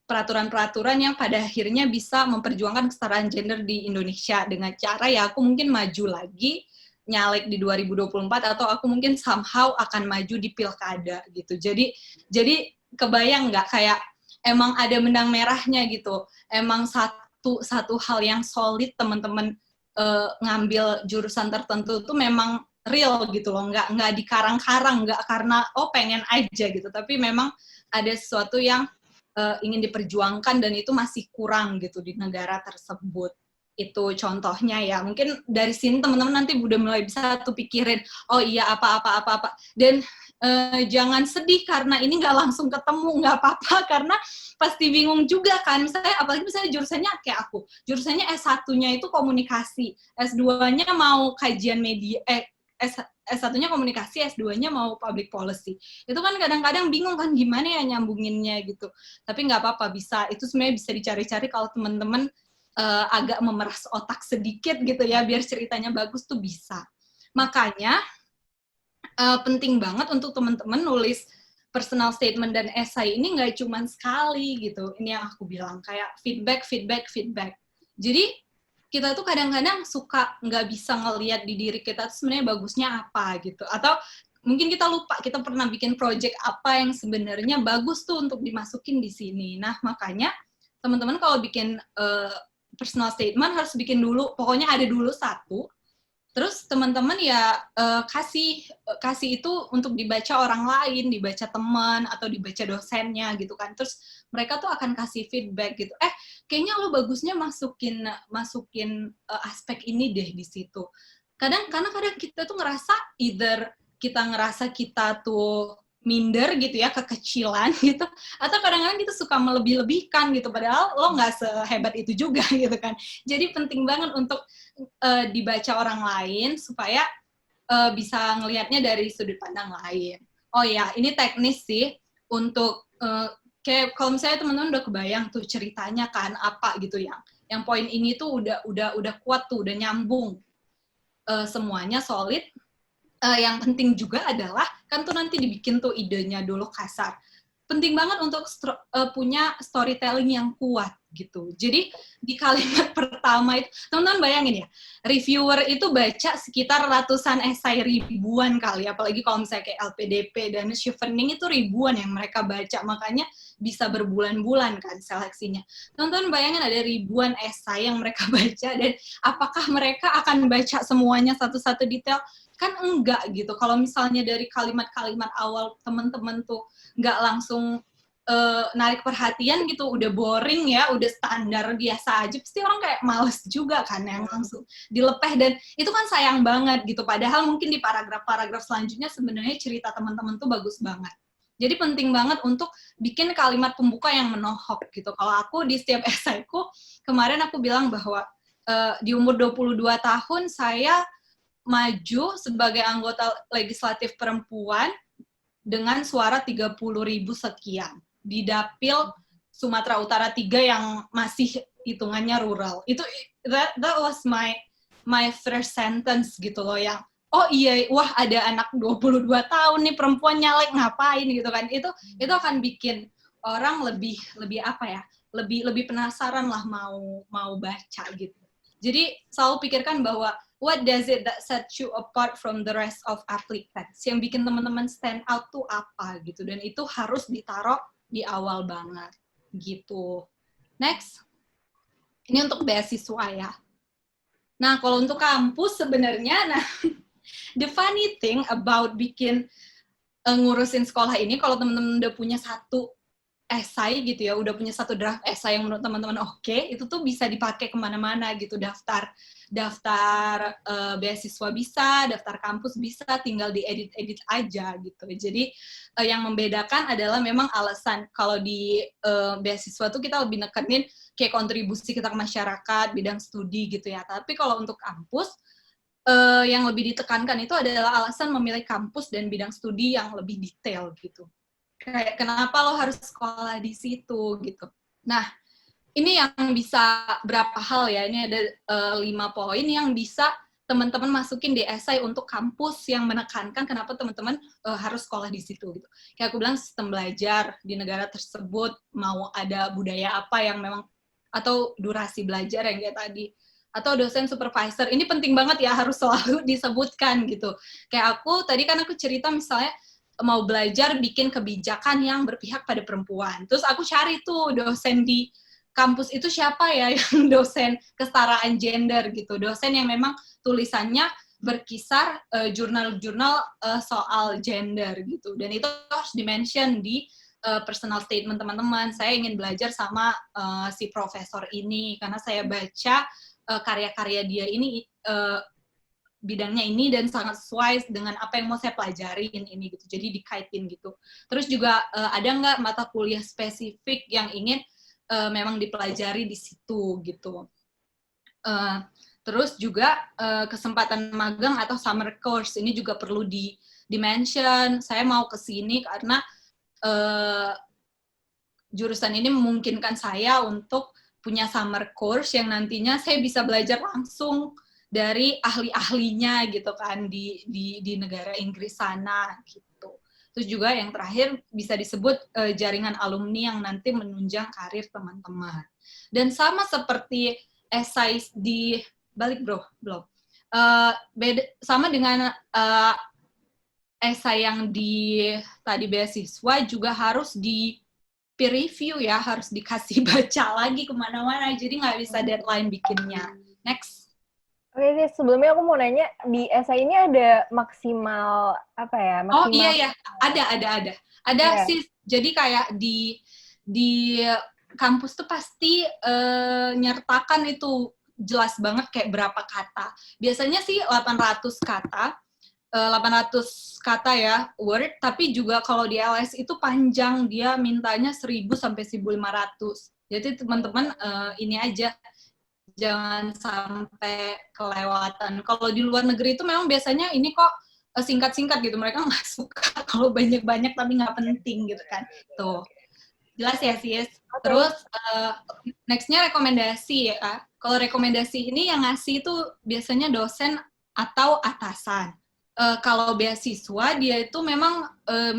peraturan-peraturan yang pada akhirnya bisa memperjuangkan kesetaraan gender di Indonesia dengan cara ya aku mungkin maju lagi nyalek di 2024 atau aku mungkin somehow akan maju di pilkada gitu. Jadi kebayang nggak kayak emang ada benang merahnya gitu. Emang satu hal yang solid teman-teman ngambil jurusan tertentu tuh memang real gitu loh, nggak dikarang-karang, nggak karena pengen aja gitu, tapi memang ada sesuatu yang ingin diperjuangkan dan itu masih kurang gitu di negara tersebut. Itu contohnya ya. Mungkin dari sini teman-teman nanti udah mulai bisa tuh pikirin, oh iya apa. Dan jangan sedih karena ini nggak langsung ketemu, nggak apa-apa karena pasti bingung juga kan. Misalnya apalagi misalnya jurusannya kayak aku. Jurusannya S1-nya itu komunikasi, S2-nya mau kajian media, S1-nya komunikasi, S2-nya mau public policy. Itu kan kadang-kadang bingung kan gimana ya nyambunginnya gitu. Tapi nggak apa-apa, itu sebenarnya bisa dicari-cari kalau teman-teman agak memeras otak sedikit gitu ya, biar ceritanya bagus tuh bisa. Makanya penting banget untuk teman-teman nulis personal statement dan essay ini nggak cuma sekali gitu. Ini yang aku bilang, kayak feedback. Jadi kita tuh kadang-kadang suka nggak bisa ngelihat di diri kita tuh sebenarnya bagusnya apa gitu. Atau mungkin kita lupa, kita pernah bikin project apa yang sebenarnya bagus tuh untuk dimasukin di sini. Nah, makanya teman-teman kalau bikin personal statement harus bikin dulu, pokoknya ada dulu satu. Terus teman-teman ya kasih itu untuk dibaca orang lain, dibaca teman atau dibaca dosennya gitu kan. Terus mereka tuh akan kasih feedback gitu. Kayaknya lo bagusnya masukin aspek ini deh di situ. Karena kadang kita tuh ngerasa kita tuh minder gitu ya, kekecilan gitu, atau kadang-kadang kita suka melebih-lebihkan gitu, padahal lo nggak sehebat itu juga gitu kan. Jadi penting banget untuk dibaca orang lain supaya bisa ngelihatnya dari sudut pandang lain. Oh ya, ini teknis sih untuk kayak kalau misalnya teman-teman udah kebayang tuh ceritanya kan apa gitu yang poin ini tuh udah kuat tuh, udah nyambung, semuanya solid. Yang penting juga adalah kan tuh nanti dibikin tuh idenya dulu kasar. Penting banget untuk punya storytelling yang kuat gitu. Jadi di kalimat pertama itu, teman-teman bayangin ya, reviewer itu baca sekitar ratusan esai, ribuan kali, apalagi kalau misalnya kayak LPDP dan Chevening itu ribuan yang mereka baca, makanya bisa berbulan-bulan kan seleksinya. Teman-teman bayangin ada ribuan esai yang mereka baca, dan apakah mereka akan baca semuanya satu-satu detail? Kan enggak gitu. Kalau misalnya dari kalimat-kalimat awal teman-teman tuh nggak langsung narik perhatian gitu, udah boring ya, udah standar biasa aja, pasti orang kayak males juga kan yang langsung dilepeh, dan itu kan sayang banget gitu. Padahal mungkin di paragraf-paragraf selanjutnya sebenarnya cerita teman-teman tuh bagus banget. Jadi penting banget untuk bikin kalimat pembuka yang menohok gitu. Kalau aku di setiap esaiku, kemarin aku bilang bahwa di umur 22 tahun saya maju sebagai anggota legislatif perempuan dengan suara 30.000 sekian di dapil Sumatera Utara 3 yang masih hitungannya rural. Itu that was my first sentence gitu loh, yang oh iya, wah ada anak 22 tahun nih perempuan nyalek ngapain gitu kan. Itu akan bikin orang lebih apa ya? Lebih penasaran lah mau baca gitu. Jadi selalu pikirkan bahwa what does it that set you apart from the rest of applicants? Yang bikin teman-teman stand out tuh apa gitu, dan itu harus ditaruh di awal banget gitu. Next, ini untuk beasiswa ya. Nah kalau untuk kampus sebenarnya, the funny thing about bikin ngurusin sekolah ini, kalau teman-teman udah punya satu esai gitu ya, udah punya satu draft esai yang menurut teman-teman oke, itu tuh bisa dipakai kemana-mana gitu, daftar beasiswa bisa, daftar kampus bisa, tinggal diedit aja gitu. Jadi yang membedakan adalah memang alasan. Kalau di beasiswa tuh kita lebih nekenin kayak kontribusi kita ke masyarakat, bidang studi gitu ya. Tapi kalau untuk kampus, yang lebih ditekankan itu adalah alasan memilih kampus dan bidang studi yang lebih detail gitu. Kayak kenapa lo harus sekolah di situ gitu. Nah, ini yang bisa berapa hal ya, ini ada 5 poin yang bisa teman-teman masukin di esai untuk kampus yang menekankan kenapa teman-teman harus sekolah di situ gitu. Kayak aku bilang sistem belajar di negara tersebut, mau ada budaya apa yang memang, atau durasi belajar yang kayak tadi, atau dosen supervisor, ini penting banget ya, harus selalu disebutkan gitu. Kayak aku tadi kan aku cerita misalnya mau belajar bikin kebijakan yang berpihak pada perempuan, terus aku cari tuh dosen di kampus itu siapa ya yang dosen kesetaraan gender gitu, dosen yang memang tulisannya berkisar jurnal-jurnal soal gender gitu, dan itu harus di-mention di personal statement teman-teman. Saya ingin belajar sama si profesor ini karena saya baca karya-karya dia ini bidangnya ini dan sangat sesuai dengan apa yang mau saya pelajarin ini gitu. Jadi dikaitin gitu. Terus juga ada nggak mata kuliah spesifik yang ingin memang dipelajari di situ gitu. Terus juga kesempatan magang atau summer course ini juga perlu di-mention. Saya mau ke sini karena jurusan ini memungkinkan saya untuk punya summer course yang nantinya saya bisa belajar langsung dari ahli-ahlinya gitu kan di negara Inggris sana gitu. Terus juga yang terakhir bisa disebut jaringan alumni yang nanti menunjang karir teman-teman. Dan sama seperti esai di balik belum. Sama dengan esai yang di tadi beasiswa juga harus di peer review ya, harus dikasih baca lagi kemana-mana, jadi nggak bisa deadline bikinnya. Next. Oke, sebelumnya aku mau nanya, di esai ini ada maksimal apa ya? Maksimal... Oh iya ya, ada yeah. Sih, jadi kayak di kampus tuh pasti nyertakan itu jelas banget kayak berapa kata. Biasanya sih 800 kata. 800 kata ya, word, tapi juga kalau di LS itu panjang, dia mintanya 1000 sampai 1500. Jadi teman-teman ini aja, jangan sampai kelewatan. Kalau di luar negeri itu memang biasanya ini kok singkat-singkat gitu, mereka nggak suka kalau banyak-banyak tapi nggak penting gitu kan. Tuh, jelas ya sis. Terus next-nya rekomendasi ya. Kalau rekomendasi ini yang ngasih itu biasanya dosen atau atasan. Kalau beasiswa dia itu memang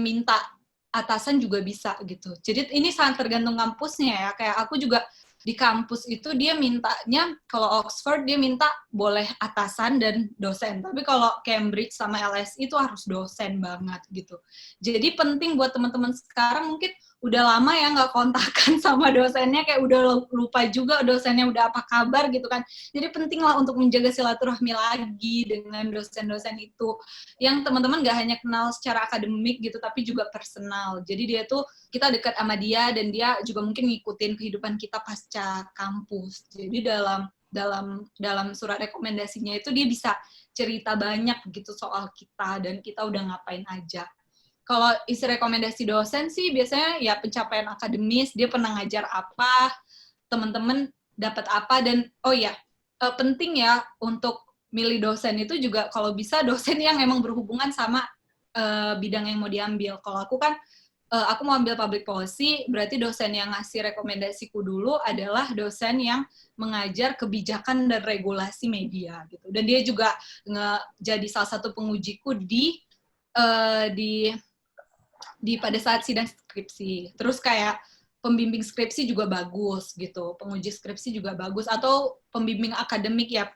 minta atasan juga bisa gitu. Jadi ini sangat tergantung kampusnya ya. Kayak aku juga di kampus itu dia mintanya, kalau Oxford dia minta boleh atasan dan dosen. Tapi kalau Cambridge sama LSE itu harus dosen banget gitu. Jadi penting buat teman-teman sekarang mungkin udah lama ya nggak kontakan sama dosennya, kayak udah lupa juga dosennya udah apa kabar gitu kan. Jadi penting lah untuk menjaga silaturahmi lagi dengan dosen-dosen itu. Yang teman-teman nggak hanya kenal secara akademik gitu, tapi juga personal. Jadi dia tuh, kita dekat sama dia dan dia juga mungkin ngikutin kehidupan kita pasca kampus. Jadi dalam surat rekomendasinya itu dia bisa cerita banyak gitu soal kita dan kita udah ngapain aja. Kalau isi rekomendasi dosen sih biasanya ya pencapaian akademis, dia pernah ngajar apa, teman-teman dapat apa, dan oh ya, penting ya untuk milih dosen itu juga kalau bisa dosen yang emang berhubungan sama bidang yang mau diambil. Kalau aku kan, aku mau ambil public policy, berarti dosen yang ngasih rekomendasiku dulu adalah dosen yang mengajar kebijakan dan regulasi media gitu. Dan dia juga jadi salah satu pengujiku di pada saat sidang skripsi. Terus kayak pembimbing skripsi juga bagus gitu, penguji skripsi juga bagus, atau pembimbing akademik ya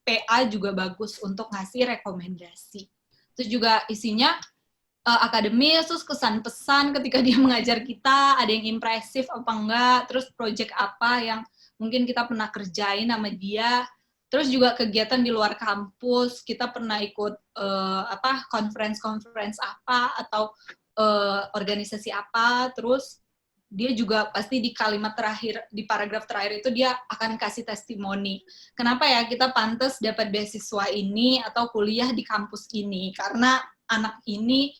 PA juga bagus untuk ngasih rekomendasi. Terus juga isinya akademis, terus kesan pesan ketika dia mengajar kita, ada yang impresif apa enggak, terus project apa yang mungkin kita pernah kerjain sama dia. Terus juga kegiatan di luar kampus, kita pernah ikut conference apa atau organisasi apa. Terus dia juga pasti di kalimat terakhir, di paragraf terakhir itu dia akan kasih testimoni. Kenapa ya kita pantas dapat beasiswa ini atau kuliah di kampus ini? Karena anak ini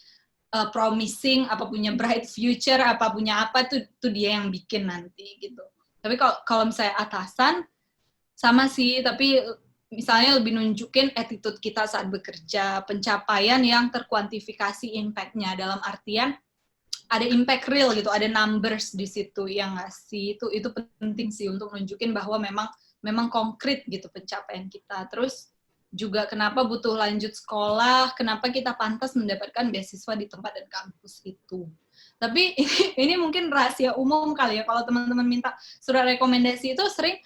promising, apa punya bright future, apa punya apa, itu dia yang bikin nanti gitu. Tapi kalau misalnya atasan, sama sih, tapi misalnya lebih nunjukin attitude kita saat bekerja, pencapaian yang terkuantifikasi impact-nya, dalam artian ada impact real gitu, ada numbers di situ yang ngasih, itu penting sih untuk nunjukin bahwa memang konkret gitu pencapaian kita. Terus juga kenapa butuh lanjut sekolah, kenapa kita pantas mendapatkan beasiswa di tempat dan kampus itu. Tapi ini mungkin rahasia umum kali ya, kalau teman-teman minta surat rekomendasi itu sering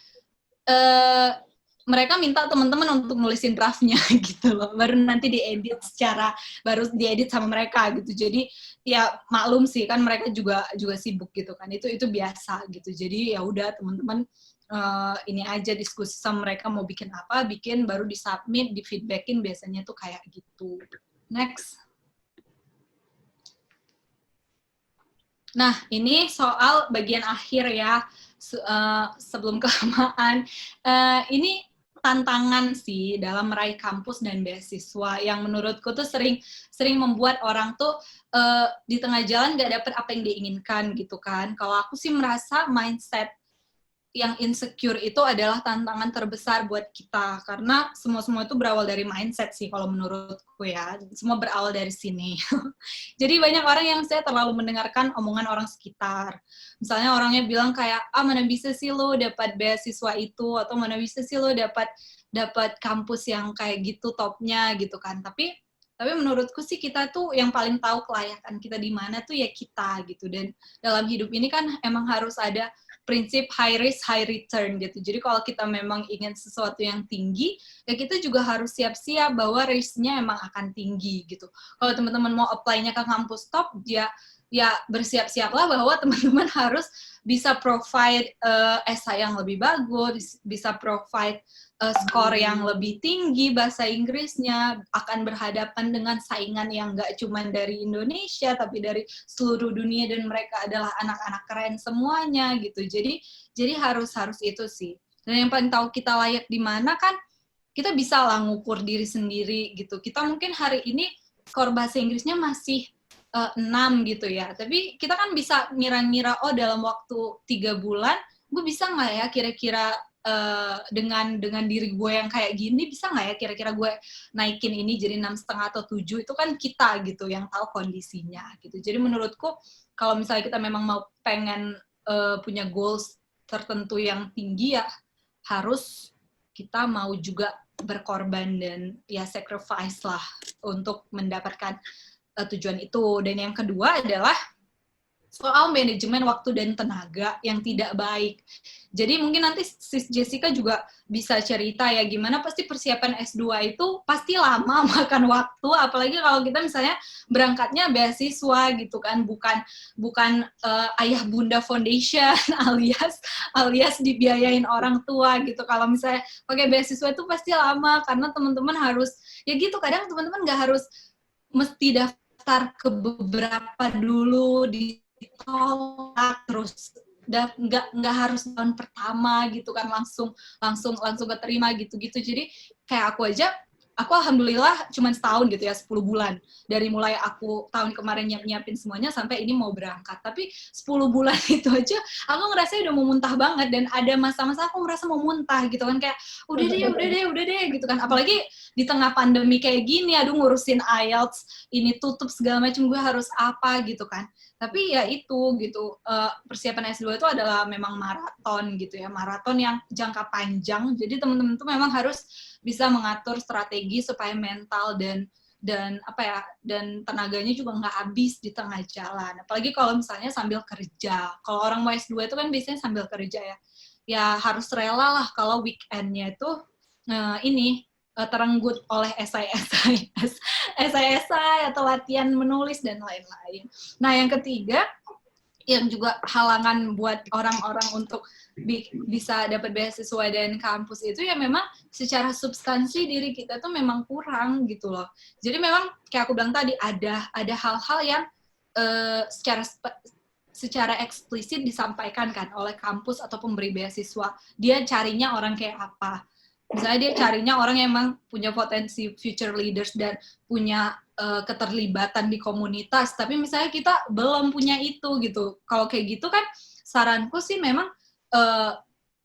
mereka minta teman-teman untuk nulisin draftnya gitu loh, baru nanti baru diedit sama mereka gitu. Jadi ya maklum sih kan mereka juga sibuk gitu kan, itu biasa gitu. Jadi ya udah teman-teman ini aja diskusi sama mereka mau bikin apa, bikin baru disubmit, di feedbackin, biasanya tuh kayak gitu. Next. Nah, ini soal bagian akhir ya, sebelum kelamaan. Ini tantangan sih dalam meraih kampus dan beasiswa yang menurutku tuh sering membuat orang tuh di tengah jalan nggak dapet apa yang diinginkan gitu kan. Kalau aku sih merasa mindset yang insecure itu adalah tantangan terbesar buat kita, karena semua itu berawal dari mindset sih kalau menurutku ya, semua berawal dari sini. Jadi banyak orang yang saya terlalu mendengarkan omongan orang sekitar. Misalnya orangnya bilang kayak, mana bisa sih lo dapat beasiswa itu, atau mana bisa sih lo dapat kampus yang kayak gitu topnya gitu kan. Tapi menurutku sih kita tuh yang paling tahu kelayakan kita di mana tuh ya kita gitu. Dan dalam hidup ini kan emang harus ada prinsip high risk, high return gitu. Jadi kalau kita memang ingin sesuatu yang tinggi, ya kita juga harus siap-siap bahwa risk-nya emang akan tinggi gitu. Kalau teman-teman mau apply-nya ke kampus top, ya bersiap-siaplah bahwa teman-teman harus bisa provide essay yang lebih bagus, bisa provide skor yang lebih tinggi, bahasa Inggrisnya, akan berhadapan dengan saingan yang nggak cuma dari Indonesia, tapi dari seluruh dunia, dan mereka adalah anak-anak keren semuanya gitu. Jadi harus itu sih. Dan yang paling tahu kita layak di mana kan, kita bisa lah ngukur diri sendiri gitu. Kita mungkin hari ini skor bahasa Inggrisnya masih 6 gitu ya, tapi kita kan bisa ngira-ngira, dalam waktu 3 bulan, gue bisa nggak ya kira-kira dengan diri gue yang kayak gini, bisa nggak ya kira-kira gue naikin ini jadi 6,5 atau 7, itu kan kita gitu yang tahu kondisinya gitu. Jadi menurutku kalau misalnya kita memang mau pengen punya goals tertentu yang tinggi, ya harus kita mau juga berkorban dan ya sacrifice lah untuk mendapatkan tujuan itu. Dan yang kedua adalah soal manajemen waktu dan tenaga yang tidak baik. Jadi mungkin nanti Sis Jessica juga bisa cerita ya gimana pasti persiapan S2 itu pasti lama makan waktu, apalagi kalau kita misalnya berangkatnya beasiswa gitu kan, bukan ayah bunda foundation alias dibiayain orang tua gitu. Kalau misalnya pakai beasiswa itu pasti lama karena teman-teman harus ya gitu, kadang teman-teman nggak harus mesti daftar ke beberapa dulu, ditolak terus, nggak harus tahun pertama gitu kan langsung keterima gitu. Jadi kayak aku alhamdulillah cuma setahun gitu ya, 10 bulan. Dari mulai aku tahun kemarin nyiapin semuanya sampai ini mau berangkat. Tapi 10 bulan itu aja aku ngerasa udah mau muntah banget, dan ada masa-masa aku merasa mau muntah gitu kan, kayak udah deh gitu kan. Apalagi di tengah pandemi kayak gini, aduh ngurusin IELTS, ini tutup segala macam, gue harus apa gitu kan. Tapi ya itu gitu, persiapan S2 itu adalah memang maraton gitu ya, maraton yang jangka panjang. Jadi teman-teman tuh memang harus bisa mengatur strategi supaya mental dan tenaganya juga nggak habis di tengah jalan. Apalagi kalau misalnya sambil kerja. Kalau orang mau S2 itu kan biasanya sambil kerja ya. Ya harus rela lah kalau weekend-nya itu terenggut oleh esai atau latihan menulis dan lain-lain. Nah, yang ketiga yang juga halangan buat orang-orang untuk bisa dapat beasiswa dan kampus itu ya memang secara substansi diri kita tuh memang kurang gitu loh. Jadi memang kayak aku bilang tadi ada hal-hal yang secara eksplisit disampaikan kan oleh kampus atau pemberi beasiswa. Dia carinya orang kayak apa? Misalnya dia carinya orang yang emang punya potensi future leaders dan punya keterlibatan di komunitas, tapi misalnya kita belum punya itu gitu. Kalau kayak gitu kan, saranku sih memang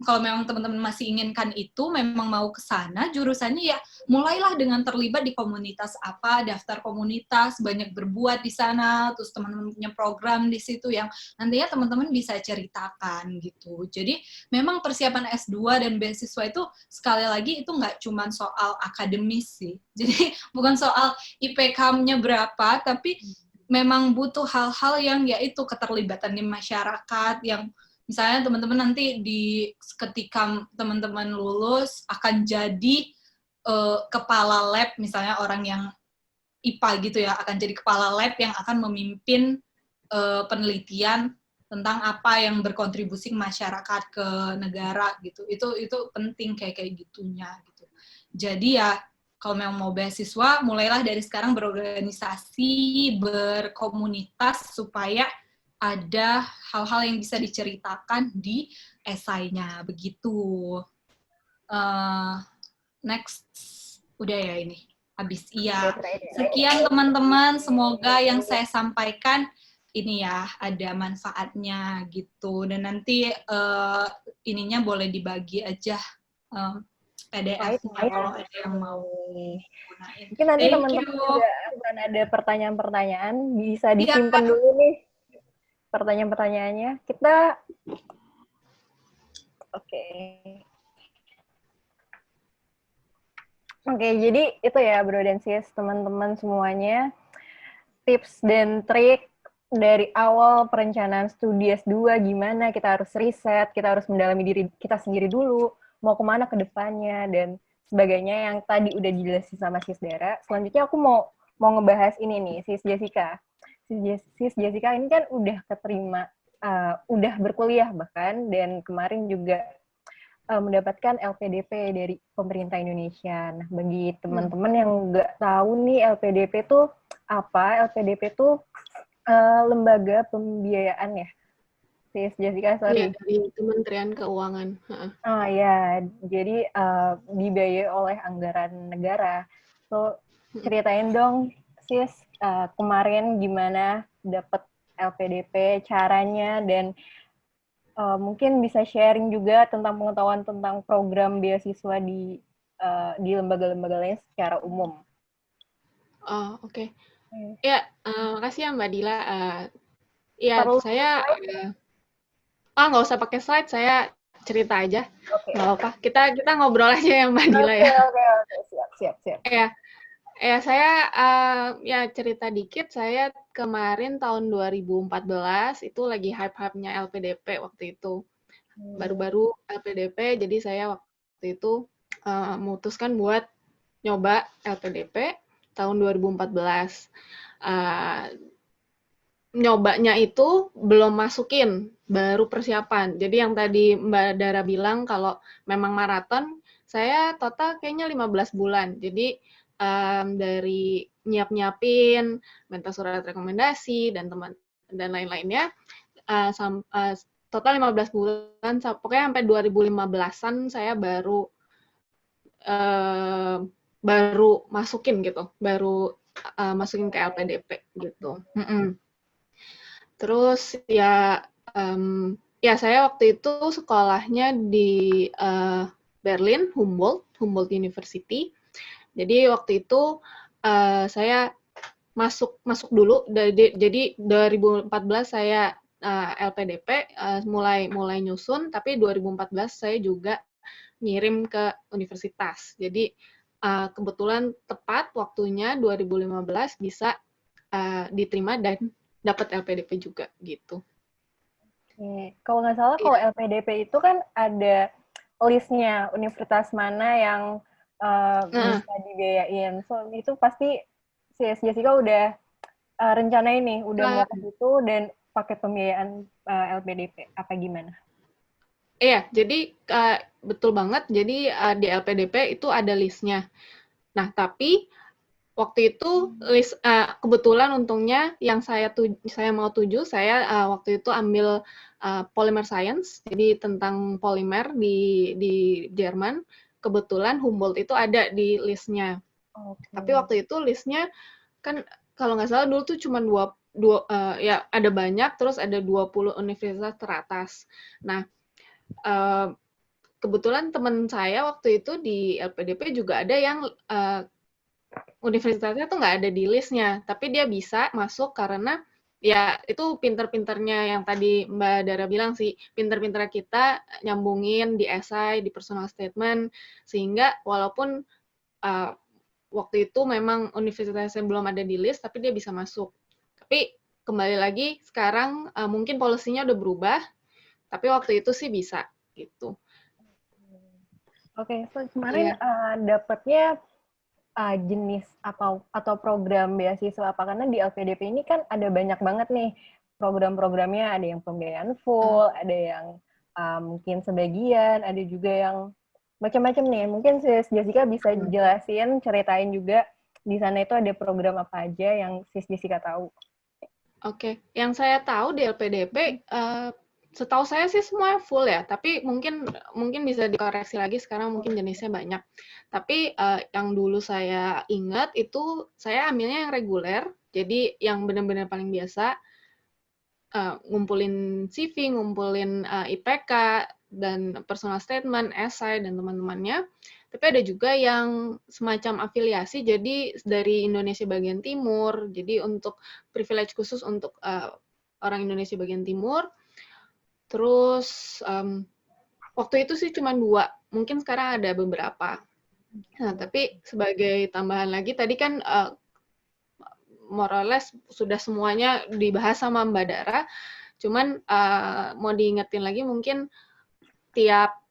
kalau memang teman-teman masih inginkan itu, memang mau ke sana, jurusannya ya mulailah dengan terlibat di komunitas apa, daftar komunitas, banyak berbuat di sana, terus teman-teman punya program di situ yang nantinya teman-teman bisa ceritakan gitu. Jadi memang persiapan S2 dan beasiswa itu sekali lagi itu nggak cuma soal akademis sih. Jadi bukan soal IPK-nya berapa, tapi memang butuh hal-hal yang yaitu keterlibatan di masyarakat, yang misalnya teman-teman nanti ketika teman-teman lulus akan jadi kepala lab, misalnya orang yang IPA gitu ya, akan jadi kepala lab yang akan memimpin penelitian tentang apa yang berkontribusi ke masyarakat, ke negara gitu. Itu penting kayak gitunya gitu. Jadi ya kalau memang mau beasiswa, mulailah dari sekarang berorganisasi, berkomunitas supaya ada hal-hal yang bisa diceritakan di esainya, begitu. Next, udah ya ini, habis. Iya. Sekian teman-teman, semoga yang saya sampaikan ini ya ada manfaatnya gitu. Dan nanti ininya boleh dibagi aja PDF-nya kalau ada yang mau gunain. Mungkin nanti teman-teman juga akan ada pertanyaan-pertanyaan, bisa disimpan dulu nih pertanyaan-pertanyaannya. Kita Oke, jadi itu ya Bro dan Sis, teman-teman semuanya, tips dan trik dari awal perencanaan studi S2, gimana kita harus riset, kita harus mendalami diri kita sendiri dulu, mau kemana ke depannya, dan sebagainya yang tadi udah dijelasin sama Sis Dara. Selanjutnya aku mau ngebahas ini nih, Sis Jessica. Sis Jessica ini kan udah keterima, udah berkuliah bahkan, dan kemarin juga mendapatkan LPDP dari pemerintah Indonesia. Nah, bagi teman-teman yang nggak tahu nih LPDP itu apa, LPDP itu lembaga pembiayaan ya, Sis Jessica, sorry. Iya, dari Kementerian Keuangan. Ya, jadi dibiayai oleh anggaran negara. So, ceritain dong, Sis, kemarin gimana dapat LPDP, caranya, dan mungkin bisa sharing juga tentang pengetahuan tentang program beasiswa di lembaga-lembaga lain secara umum. Oh, oke. Ya, makasih ya Mbak Dila. Ya, saya nggak usah pakai slide, saya cerita aja. Nggak apa-apa. Kita ngobrol aja ya Mbak Dila ya. Oke. Siap. Ya, saya ya cerita dikit. Saya kemarin tahun 2014 itu lagi hype-hype-nya LPDP waktu itu. Baru-baru LPDP, jadi saya waktu itu memutuskan buat nyoba LPDP tahun 2014. Nyobanya itu belum masukin, baru persiapan. Jadi yang tadi Mbak Dara bilang kalau memang maraton, saya total kayaknya 15 bulan. Jadi dari nyiapin, minta surat rekomendasi dan lain-lainnya, total 15 bulan, pokoknya sampai 2015-an saya baru masukin gitu, masukin ke LPDP gitu. Terus ya saya waktu itu sekolahnya di Berlin, Humboldt University. Jadi waktu itu saya masuk dulu. Jadi 2014 saya LPDP mulai nyusun, tapi 2014 saya juga ngirim ke universitas. Jadi kebetulan tepat waktunya 2015 bisa diterima dan dapat LPDP juga gitu. Oke. Kalau nggak salah, kalau LPDP itu kan ada listnya universitas mana yang bisa dibiayain. So itu pasti Sis Jessica udah rencana ini, udah mau ke situ dan pakai pembiayaan LPDP apa gimana? Iya, jadi betul banget. Jadi di LPDP itu ada listnya. Nah, tapi waktu itu list kebetulan untungnya yang saya mau tuju, saya waktu itu ambil Polymer Science, jadi tentang polimer di Jerman. Kebetulan Humboldt itu ada di listnya. Tapi waktu itu listnya kan kalau nggak salah dulu tuh cuma ya ada banyak, terus ada 20 universitas teratas. Nah, kebetulan teman saya waktu itu di LPDP juga ada yang universitasnya tuh nggak ada di listnya, tapi dia bisa masuk karena ya itu pinter-pinternya yang tadi Mbak Dara bilang sih, pinter-pinternya kita nyambungin di esai, di personal statement, sehingga walaupun waktu itu memang universitasnya belum ada di list, tapi dia bisa masuk. Tapi kembali lagi sekarang mungkin polisinya udah berubah, tapi waktu itu sih bisa gitu. Oke, so kemarin dapatnya jenis atau program beasiswa apa? Karena di LPDP ini kan ada banyak banget nih program-programnya, ada yang pembiayaan full, ada yang mungkin sebagian, ada juga yang macam-macam nih. Mungkin Sis Jessica bisa jelasin, ceritain juga di sana itu ada program apa aja yang Sis Jessica tahu. Oke, yang saya tahu di LPDP, setahu saya sih semua full ya, tapi mungkin bisa dikoreksi lagi, sekarang mungkin jenisnya banyak. Tapi yang dulu saya ingat itu saya ambilnya yang reguler, jadi yang benar-benar paling biasa, ngumpulin CV, ngumpulin IPK, dan personal statement, esai, dan teman-temannya. Tapi ada juga yang semacam afiliasi, jadi dari Indonesia bagian timur, jadi untuk privilege khusus untuk orang Indonesia bagian timur. Terus waktu itu sih cuma 2, mungkin sekarang ada beberapa. Nah, tapi sebagai tambahan lagi, tadi kan more or less sudah semuanya dibahas sama Mbak Dara, cuman mau diingetin lagi mungkin tiap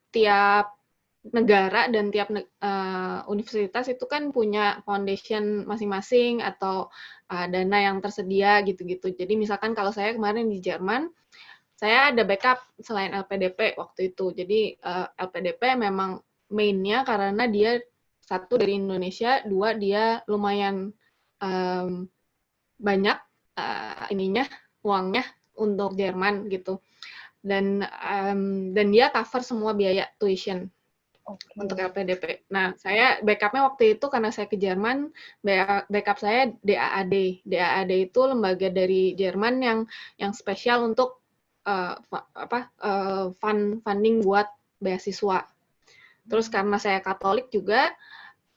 negara dan tiap universitas itu kan punya foundation masing-masing atau dana yang tersedia gitu-gitu. Jadi misalkan kalau saya kemarin di Jerman, saya ada backup selain LPDP waktu itu. Jadi LPDP memang main-nya karena dia 1 dari Indonesia, 2 dia lumayan banyak uangnya untuk Jerman gitu. Dan dia cover semua biaya tuition untuk LPDP. Nah, saya backup-nya waktu itu karena saya ke Jerman, backup saya DAAD. DAAD itu lembaga dari Jerman yang spesial untuk funding buat beasiswa. Terus karena saya Katolik juga,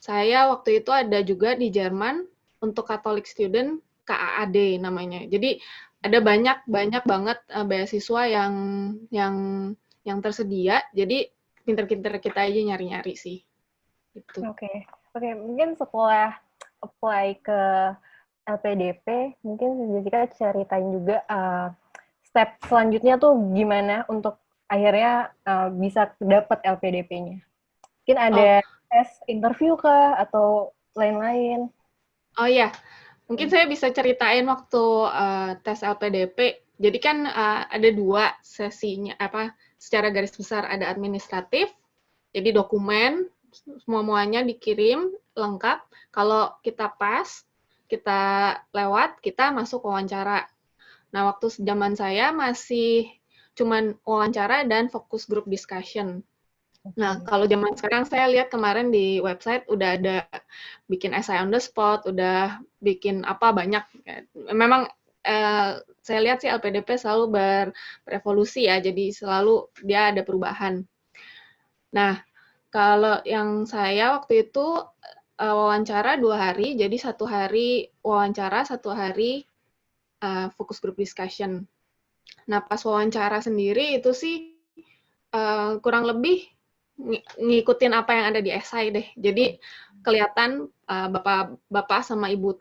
saya waktu itu ada juga di Jerman untuk Catholic student KAAD namanya. Jadi ada banyak banget beasiswa yang tersedia. Jadi pinter-pinter kita aja nyari-nyari sih. Gitu. Oke. Mungkin setelah apply ke LPDP, mungkin Jessica ceritain juga step selanjutnya tuh gimana untuk akhirnya bisa dapat LPDP-nya. Mungkin ada tes interview kah atau lain-lain? Oh iya, mungkin saya bisa ceritain waktu tes LPDP. Jadi kan ada 2 sesinya, secara garis besar ada administratif, jadi dokumen, semua-muanya dikirim lengkap. Kalau kita pas, kita lewat, kita masuk wawancara. Nah, waktu zaman saya masih cuman wawancara dan fokus group discussion. Nah, kalau zaman sekarang saya lihat kemarin di website udah ada bikin essay on the spot, udah bikin apa banyak. Memang saya lihat sih LPDP selalu berevolusi ya, jadi selalu dia ada perubahan. Nah, kalau yang saya waktu itu wawancara 2 hari, jadi 1 hari wawancara, 1 hari fokus group discussion. Nah, pas wawancara sendiri itu sih kurang lebih ngikutin apa yang ada di esai deh. Jadi kelihatan bapak sama ibu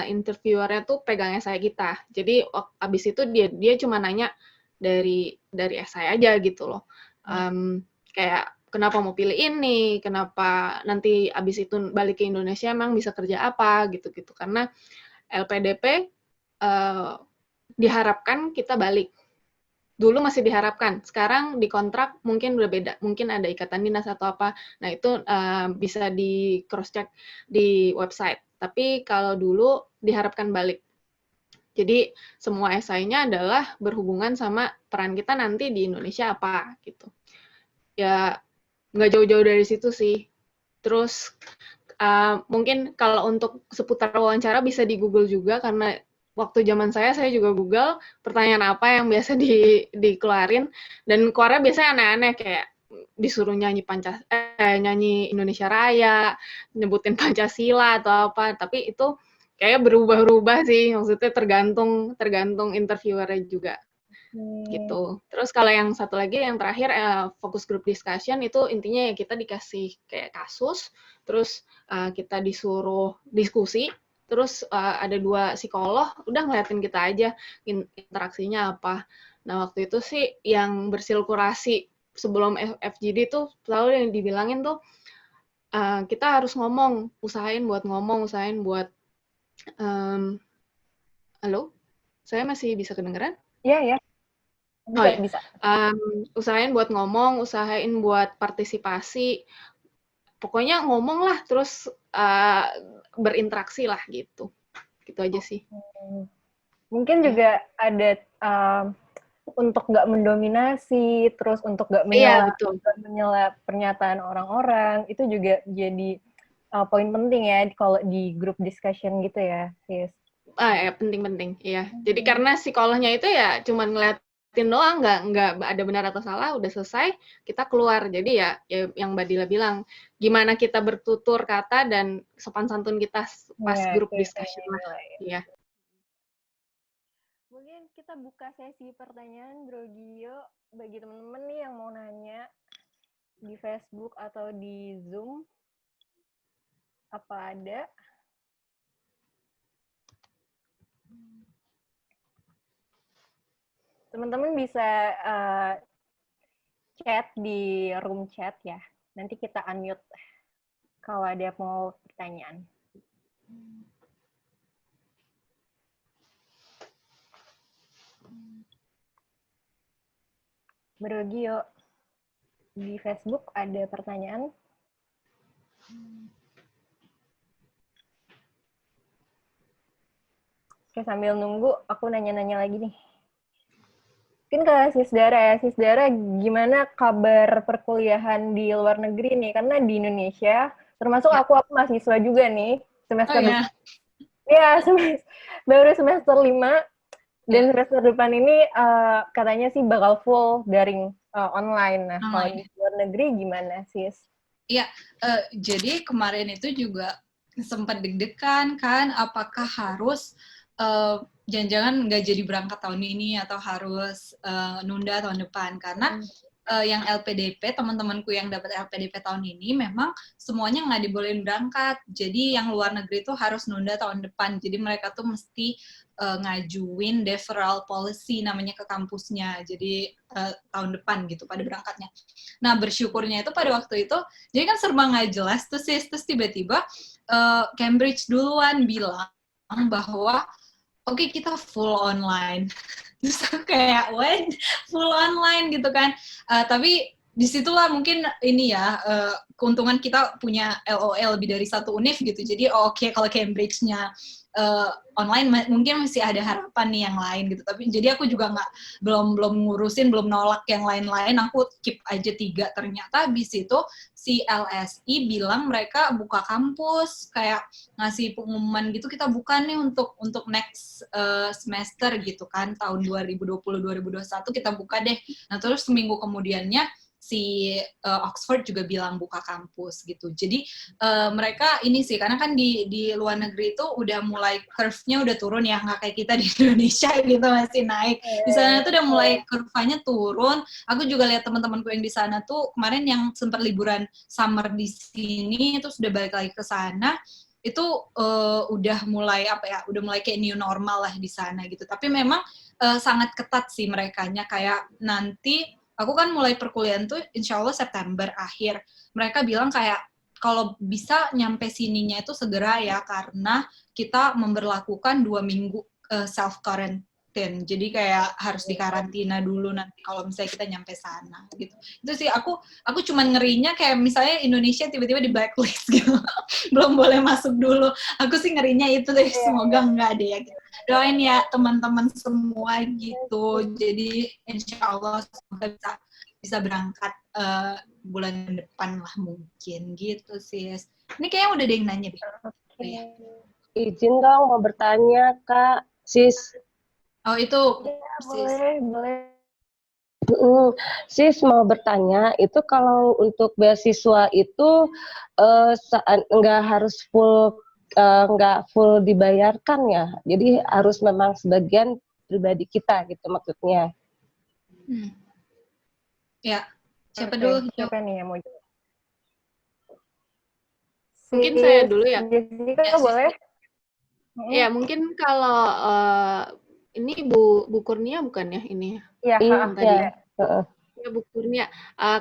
interviewernya tuh pegang esai kita. Jadi abis itu dia cuma nanya dari esai aja gitu loh. Kayak kenapa mau pilih ini, kenapa nanti abis itu balik ke Indonesia emang bisa kerja apa gitu-gitu. Karena LPDP diharapkan kita balik. Dulu masih diharapkan, sekarang di kontrak mungkin udah beda, mungkin ada ikatan dinas atau apa. Nah, itu bisa di cross-check di website. Tapi kalau dulu diharapkan balik. Jadi semua esainya adalah berhubungan sama peran kita nanti di Indonesia apa gitu. Ya nggak jauh-jauh dari situ sih. Terus mungkin kalau untuk seputar wawancara bisa di Google juga, karena waktu zaman saya juga Google pertanyaan apa yang biasa dikeluarin, dan keluarnya biasanya aneh-aneh kayak disuruh nyanyi Indonesia Raya, nyebutin Pancasila atau apa, tapi itu kayak berubah-ubah sih, maksudnya tergantung interviewernya juga. Gitu. Terus kalau yang satu lagi yang terakhir focus group discussion itu intinya ya kita dikasih kayak kasus, terus kita disuruh diskusi, terus ada 2 psikolog, udah ngeliatin kita aja interaksinya apa. Nah, waktu itu sih yang bersirkulasi sebelum FGD tuh selalu yang dibilangin tuh kita harus usahain buat halo? Saya masih bisa kedengeran? Iya, ya. Oh ya, Bisa. usahain buat partisipasi, pokoknya ngomong lah, terus berinteraksi lah gitu. Gitu aja sih. Mungkin juga ada untuk nggak mendominasi, terus untuk nggak menyela pernyataan orang-orang, itu juga jadi poin penting ya kalau di group discussion gitu ya, sis. Ya, penting-penting, iya. Jadi karena psikolognya itu ya cuman ngeliatin doang, nggak ada benar atau salah, udah selesai, kita keluar. Jadi ya yang Mbak Dila bilang, gimana kita bertutur kata dan sopan santun kita pas group discussion lah. Iya. Mungkin kita buka sesi pertanyaan, Bro Gio, bagi teman-teman nih yang mau nanya di Facebook atau di Zoom. Apa ada? Teman-teman bisa chat di room chat ya. Nanti kita unmute kalau ada mau pertanyaan. Bro Gio, di Facebook ada pertanyaan? Oke, sambil nunggu, aku nanya-nanya lagi nih. Mungkin ke Sis Dara ya. Sis Dara, gimana kabar perkuliahan di luar negeri nih? Karena di Indonesia, termasuk aku mahasiswa juga nih, semester baru semester 5, dan semester depan ini katanya sih bakal full daring online. Nah, kalau di luar negeri gimana, Sis? Iya, jadi kemarin itu juga sempat deg-degan kan, apakah harus jangan-jangan nggak jadi berangkat tahun ini atau harus nunda tahun depan, karena yang LPDP, teman-temanku yang dapat LPDP tahun ini memang semuanya nggak dibolehin berangkat, jadi yang luar negeri itu harus nunda tahun depan, jadi mereka tuh mesti ngajuin deferral policy namanya ke kampusnya, jadi tahun depan gitu pada berangkatnya. Nah, bersyukurnya itu pada waktu itu, jadi kan serba nggak jelas tuh sis, terus tiba-tiba Cambridge duluan bilang bahwa oke, kita full online. Terus kayak, what? Full online gitu kan. Tapi disitulah mungkin ini ya, keuntungan kita punya LOL lebih dari satu univ gitu. Jadi oke, kalau Cambridge-nya online mungkin masih ada harapan nih yang lain gitu. Tapi jadi aku juga belum ngurusin, belum nolak yang lain-lain. Aku keep aja 3. Ternyata habis itu si LSI bilang mereka buka kampus, kayak ngasih pengumuman gitu, kita buka nih untuk next semester gitu kan, tahun 2020-2021 kita buka deh. Nah terus seminggu kemudiannya si Oxford juga bilang buka kampus gitu. Jadi mereka ini sih, karena kan di luar negeri itu udah mulai curve-nya udah turun ya, nggak kayak kita di Indonesia gitu masih naik. Di sana tuh udah mulai kurvanya turun. Aku juga lihat teman-temanku yang di sana tuh kemarin yang sempat liburan summer di sini itu sudah balik lagi ke sana. Itu udah mulai udah mulai kayak new normal lah di sana gitu. Tapi memang sangat ketat sih merekanya, kayak nanti aku kan mulai perkuliahan tuh insya Allah September akhir. Mereka bilang kayak kalau bisa nyampe sininya itu segera ya, karena kita memberlakukan 2 minggu self quarantine. Jadi kayak harus dikarantina dulu nanti kalau misalnya kita nyampe sana gitu. Itu sih aku cuman ngerinya kayak misalnya Indonesia tiba-tiba di blacklist gitu. Belum boleh masuk dulu. Aku sih ngerinya itu deh, semoga enggak deh ya. Doain ya teman-teman semua gitu. Jadi insya Allah semoga bisa berangkat bulan depan lah mungkin gitu sih. Ini kayaknya udah ada yang nanya deh. Ya. Izin dong mau bertanya Kak Sis. Oh itu ya, boleh. Sis mau bertanya, itu kalau untuk beasiswa itu nggak harus nggak full dibayarkan ya? Jadi harus memang sebagian pribadi kita gitu maksudnya. Ya, siapa Oke, dulu? siapa nih yang mau jawab? Mungkin saya Sis dulu ya. Jessica Ya, boleh? Ya, mungkin kalau ini Bu Kurnia bukan ya ini ya? Iya, Iya, Tadi. heeh. Ya, Bu Kurnia.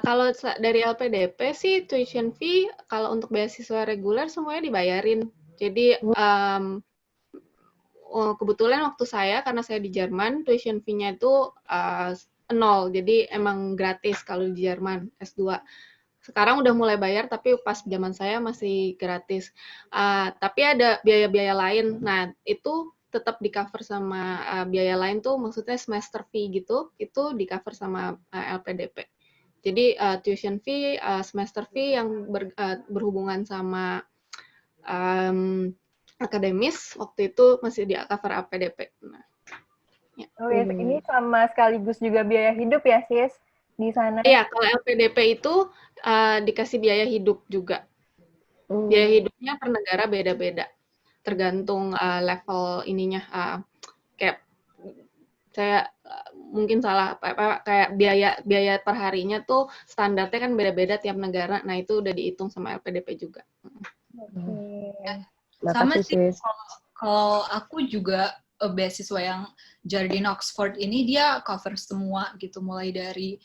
Kalau dari LPDP sih tuition fee kalau untuk beasiswa reguler semuanya dibayarin. Jadi kebetulan waktu karena saya di Jerman, tuition fee-nya itu 0. Jadi emang gratis kalau di Jerman S2. Sekarang udah mulai bayar, tapi pas zaman saya masih gratis. Tapi ada biaya-biaya lain. Nah, itu tetap di-cover sama biaya lain tuh, maksudnya semester fee gitu, itu di-cover sama LPDP. Jadi tuition fee, semester fee yang berhubungan sama akademis, waktu itu masih di-cover LPDP. Nah, ya. Oh ya, ini sama sekaligus juga biaya hidup ya, Sis, di sana? Iya, kalau LPDP itu dikasih biaya hidup juga. Biaya hidupnya per negara beda-beda, tergantung level ininya. Kayak saya mungkin salah, kayak biaya per harinya tuh standarnya kan beda-beda tiap negara. Nah, itu udah dihitung sama LPDP juga. Sama Makasih, sih, Sis. kalau aku juga beasiswa yang Jardine Oxford ini dia cover semua gitu, mulai dari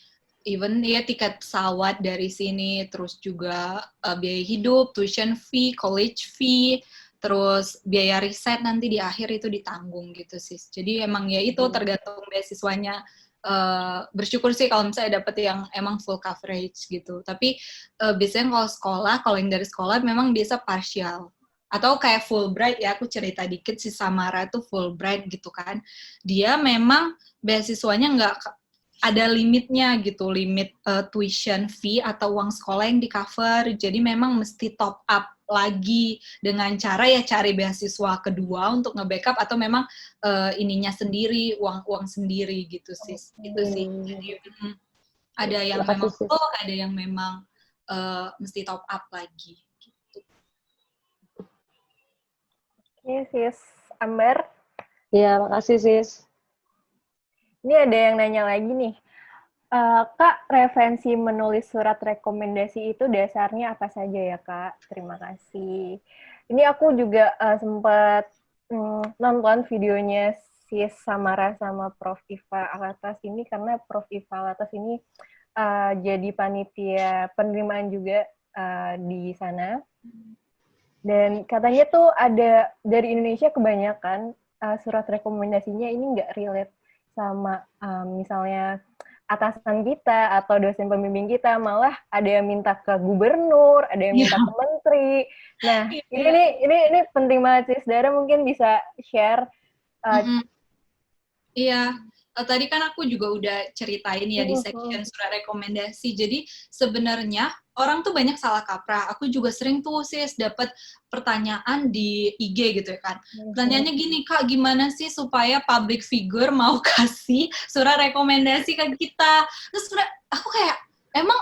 even ya tiket pesawat dari sini, terus juga biaya hidup, tuition fee, college fee, terus biaya riset nanti di akhir itu ditanggung gitu sih. Jadi emang ya itu tergantung beasiswanya. Bersyukur sih kalau misalnya dapet yang emang full coverage gitu. Tapi biasanya kalau sekolah, kalau yang dari sekolah memang biasa partial. Atau kayak Fulbright ya, aku cerita dikit si Samara itu Fulbright gitu kan. Dia memang beasiswanya nggak ada limitnya gitu, limit tuition fee atau uang sekolah yang di cover. Jadi memang mesti top up lagi dengan cara ya cari beasiswa kedua untuk nge-backup atau memang ininya sendiri, uang sendiri gitu sis. Itu sih. Jadi ada yang memang full, ada yang memang mesti top up lagi. Oke, Sis Amber. Ya, makasih, Sis. Ini ada yang nanya lagi nih. Kak, referensi menulis surat rekomendasi itu dasarnya apa saja ya, Kak? Terima kasih. Ini aku juga sempat nonton videonya Sis Samara sama Prof. Iva Alatas ini, karena Prof. Iva Alatas ini jadi panitia penerimaan juga di sana. Dan katanya tuh ada dari Indonesia kebanyakan surat rekomendasinya ini nggak relate sama misalnya atasan kita atau dosen pembimbing kita, malah ada yang minta ke gubernur, ada yang minta ke menteri. Nah, ini penting banget sih. Saudara mungkin bisa share. Iya, tadi kan aku juga udah ceritain ya di section surat rekomendasi. Jadi sebenarnya orang tuh banyak salah kaprah. Aku juga sering tuh sis dapat pertanyaan di IG gitu ya kan. Pertanyaannya gini, Kak, gimana sih supaya public figure mau kasih surat rekomendasi ke kita? Terus aku kayak, emang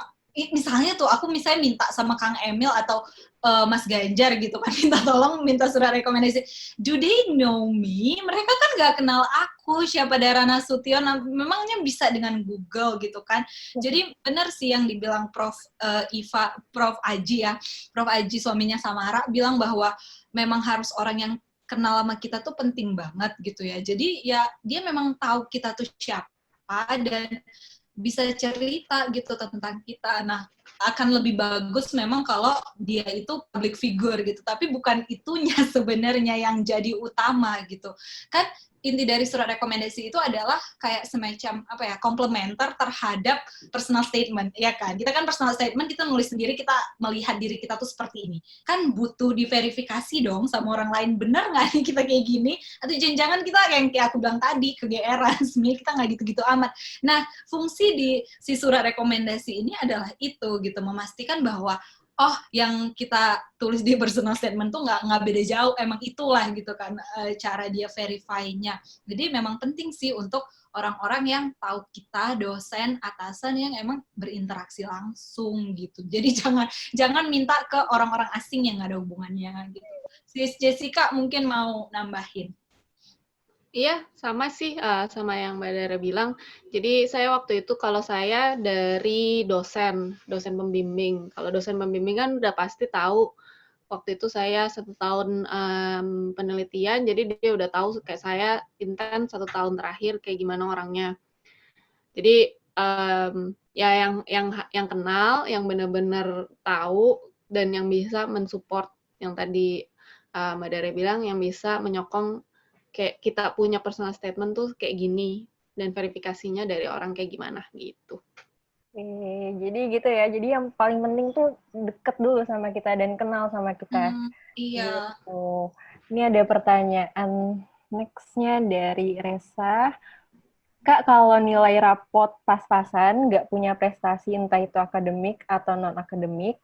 misalnya tuh aku misalnya minta sama Kang Emil atau Mas Ganjar gitu kan, minta surat rekomendasi. Do they know me? Mereka kan nggak kenal aku, siapa Dara Nasution, memangnya bisa dengan Google gitu kan. Jadi benar sih yang dibilang Prof. Aji ya, Prof. Aji suaminya Samara bilang bahwa memang harus orang yang kenal sama kita tuh penting banget gitu ya. Jadi ya dia memang tahu kita tuh siapa dan bisa cerita gitu tentang kita. Nah, akan lebih bagus memang kalau dia itu public figure gitu, tapi bukan itunya sebenarnya yang jadi utama gitu. Kan inti dari surat rekomendasi itu adalah kayak semacam apa ya, komplementer terhadap personal statement, ya kan? Kita kan personal statement kita nulis sendiri, kita melihat diri kita tuh seperti ini. Kan butuh diverifikasi dong sama orang lain, bener nggak nih kita kayak gini? Atau jangan-jangan kita yang kayak aku bilang tadi, kegeeran, sebenarnya kita nggak gitu-gitu amat. Nah, fungsi di si surat rekomendasi ini adalah itu gitu, memastikan bahwa oh yang kita tulis di personal statement tuh nggak beda jauh, emang itulah gitu kan cara dia verify-nya. Jadi memang penting sih untuk orang-orang yang tahu kita, dosen, atasan yang emang berinteraksi langsung gitu. Jadi jangan minta ke orang-orang asing yang nggak ada hubungannya gitu. Sis Jessica mungkin mau nambahin. Iya, sama sih, sama yang Mbak Dara bilang. Jadi saya waktu itu kalau saya dari dosen pembimbing. Kalau dosen pembimbing kan udah pasti tahu, waktu itu saya 1 tahun, penelitian, jadi dia udah tahu kayak saya intern 1 tahun terakhir kayak gimana orangnya. Jadi, ya yang kenal, yang benar-benar tahu, dan yang bisa mensupport yang tadi, Mbak Dara bilang, yang bisa menyokong kayak kita punya personal statement tuh kayak gini, dan verifikasinya dari orang kayak gimana, gitu. Jadi gitu ya. Jadi yang paling penting tuh deket dulu sama kita dan kenal sama kita. Iya. Gitu. Ini ada pertanyaan next-nya dari Resa. Kak, kalau nilai rapot pas-pasan, nggak punya prestasi entah itu akademik atau non-akademik,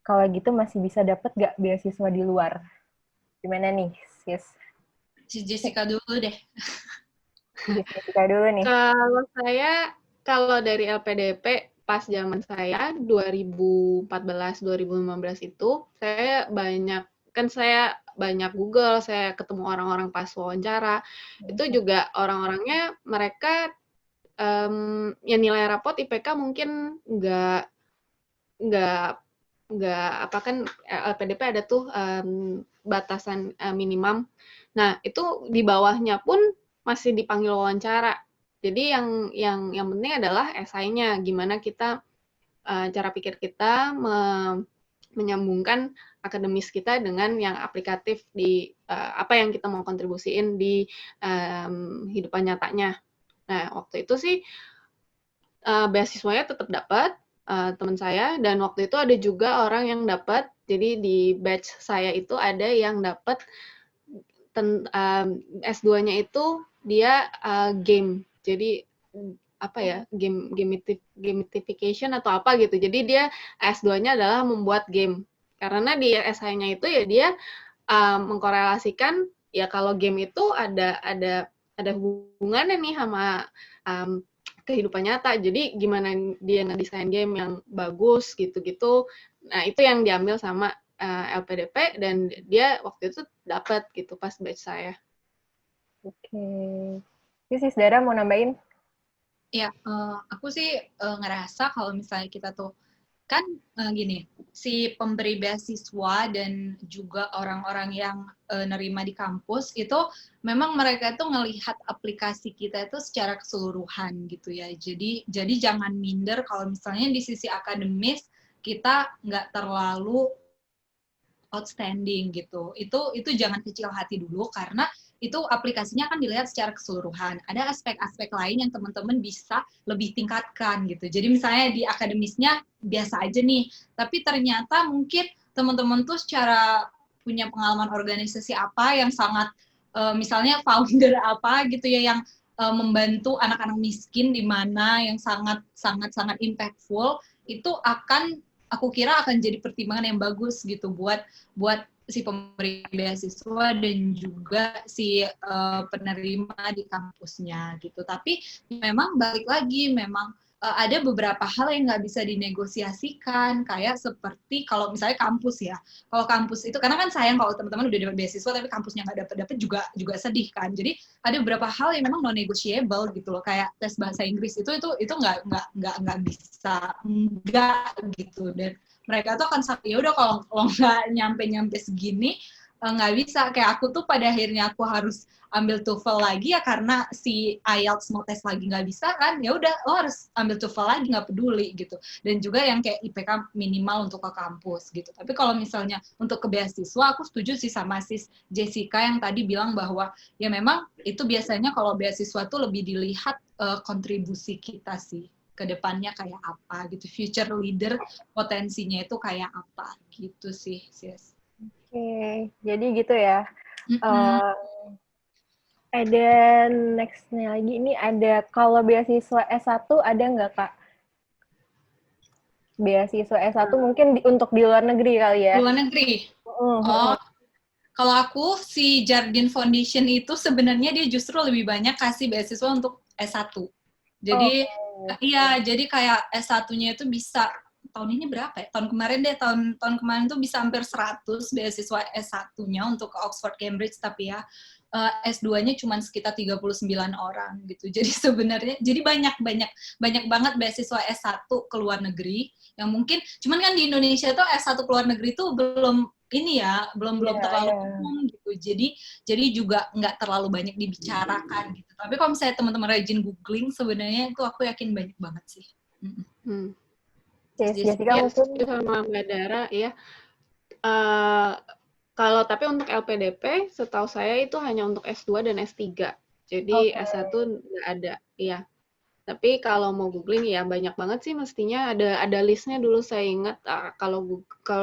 kalau gitu masih bisa dapat nggak beasiswa di luar? Gimana nih, sis? Si Jessica dulu deh. Jessica dulu nih. Kalau dari LPDP, pas zaman saya 2014-2015 itu, saya banyak Google, saya ketemu orang-orang pas wawancara, itu juga orang-orangnya mereka ya nilai rapot IPK mungkin nggak apa kan LPDP ada tuh batasan minimum. Nah, itu di bawahnya pun masih dipanggil wawancara. Jadi yang penting adalah esainya, gimana kita cara pikir kita menyambungkan akademis kita dengan yang aplikatif di apa yang kita mau kontribusiin di kehidupan nyatanya. Nah, waktu itu sih beasiswanya tetap dapat teman saya, dan waktu itu ada juga orang yang dapat. Jadi di batch saya itu ada yang dapat S2-nya itu dia game. Jadi apa ya, gamification atau apa gitu. Jadi dia S2-nya adalah membuat game. Karena di SI-nya itu ya dia mengkorelasikan ya kalau game itu ada hubungannya nih sama kehidupan nyata. Jadi gimana dia ngedesain game yang bagus gitu-gitu. Nah, itu yang diambil sama LPDP, dan dia waktu itu dapat gitu pas batch saya. Oke. Sis Dara mau nambahin? Ya, aku sih ngerasa kalau misalnya kita tuh kan gini, si pemberi beasiswa dan juga orang-orang yang nerima di kampus itu memang mereka tuh ngelihat aplikasi kita itu secara keseluruhan gitu ya. Jadi jangan minder kalau misalnya di sisi akademis kita nggak terlalu outstanding gitu. Itu jangan kecil hati dulu, karena itu aplikasinya akan dilihat secara keseluruhan. Ada aspek-aspek lain yang teman-teman bisa lebih tingkatkan gitu. Jadi misalnya di akademisnya biasa aja nih, tapi ternyata mungkin teman-teman tuh secara punya pengalaman organisasi apa yang sangat misalnya founder apa gitu ya yang membantu anak-anak miskin di mana yang sangat impactful, itu aku kira akan jadi pertimbangan yang bagus gitu buat si pemberi beasiswa dan juga si penerima di kampusnya gitu. Tapi memang balik lagi, memang ada beberapa hal yang nggak bisa dinegosiasikan, kayak seperti kalau misalnya kampus ya. Kalau kampus itu, karena kan sayang kalau teman-teman udah dapat beasiswa tapi kampusnya nggak dapat juga sedih kan. Jadi ada beberapa hal yang memang non negotiable gitu loh, kayak tes bahasa Inggris itu nggak bisa enggak gitu. Dan mereka tuh akan sakit, ya udah kalau nggak nyampe segini nggak bisa. Kayak aku tuh pada akhirnya aku harus ambil TOEFL lagi ya karena si IELTS mau tes lagi nggak bisa kan, ya udah lo harus ambil TOEFL lagi, nggak peduli gitu. Dan juga yang kayak IPK minimal untuk ke kampus gitu. Tapi kalau misalnya untuk ke beasiswa, aku setuju sih sama sis Jessica yang tadi bilang bahwa ya memang itu biasanya kalau beasiswa tuh lebih dilihat kontribusi kita sih ke depannya kayak apa gitu, future leader potensinya itu kayak apa gitu sih, sis. Oke, jadi gitu ya. Ada next-nya lagi, ini ada kalau beasiswa S1 ada nggak, Kak? Beasiswa S1 mungkin untuk di luar negeri kali ya? Di luar negeri? Kalau aku, si Jardine Foundation itu sebenarnya dia justru lebih banyak kasih beasiswa untuk S1. Jadi Oke. iya, jadi kayak S1-nya itu bisa tahun ini berapa ya? Tahun kemarin deh, tahun kemarin tuh bisa hampir 100 beasiswa S1-nya untuk ke Oxford Cambridge, tapi ya S2-nya cuma sekitar 39 orang gitu. Jadi sebenarnya jadi banyak banget beasiswa S1 ke luar negeri yang mungkin cuman kan di Indonesia tuh S1 ke luar negeri tuh belum ini ya, belum Iya, terlalu iya. umum gitu. Jadi juga nggak terlalu banyak dibicarakan gitu. Tapi kalau misalnya teman-teman rajin googling, sebenarnya itu aku yakin banyak banget sih. Yes, Jadi Jessica Ya, mungkin. setuju sama Mbak Dara, ya. Kalau tapi untuk LPDP, setahu saya itu hanya untuk S2 dan S3. Jadi Oke. S1 nggak ada, iya. Tapi kalau mau googling ya banyak banget sih mestinya ada listnya dulu saya ingat kalau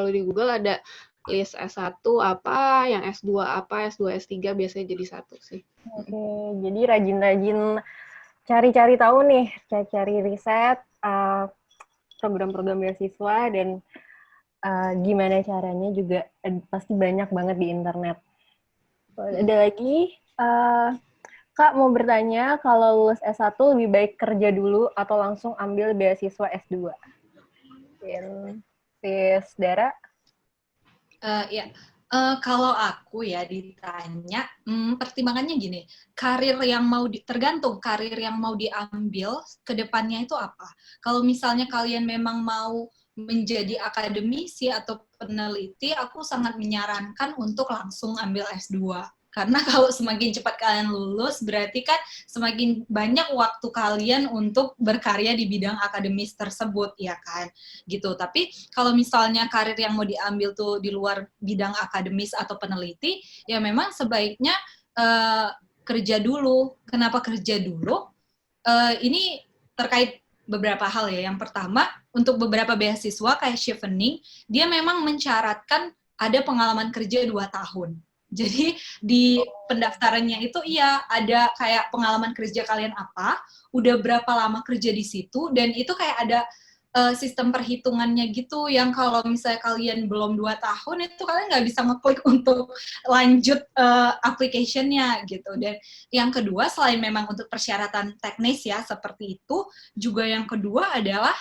di Google ada list S1 apa, yang S2 apa, S2 S3 biasanya jadi satu sih. Oke, jadi rajin-rajin cari-cari tahu nih, cari-cari riset program-program beasiswa dan gimana caranya juga pasti banyak banget di internet. Ada lagi, Kak mau bertanya, kalau lulus S1 lebih baik kerja dulu atau langsung ambil beasiswa S2? Sis Dara? Ya, kalau aku ya ditanya, pertimbangannya gini, tergantung karir yang mau diambil ke depannya itu apa. Kalau misalnya kalian memang mau menjadi akademisi atau peneliti, aku sangat menyarankan untuk langsung ambil S2. Karena kalau semakin cepat kalian lulus, berarti kan semakin banyak waktu kalian untuk berkarya di bidang akademis tersebut, ya kan? Gitu. Tapi kalau misalnya karir yang mau diambil tuh di luar bidang akademis atau peneliti, ya memang sebaiknya kerja dulu. Kenapa kerja dulu? Ini terkait beberapa hal ya. Yang pertama, untuk beberapa beasiswa kayak Chevening, dia memang mensyaratkan ada pengalaman kerja 2 tahun. Jadi di pendaftarannya itu iya ada kayak pengalaman kerja kalian apa, udah berapa lama kerja di situ, dan itu kayak ada sistem perhitungannya gitu yang kalau misalnya kalian belum 2 tahun itu kalian nggak bisa ngeklik untuk lanjut application-nya gitu. Dan yang kedua selain memang untuk persyaratan teknis ya seperti itu, juga yang kedua adalah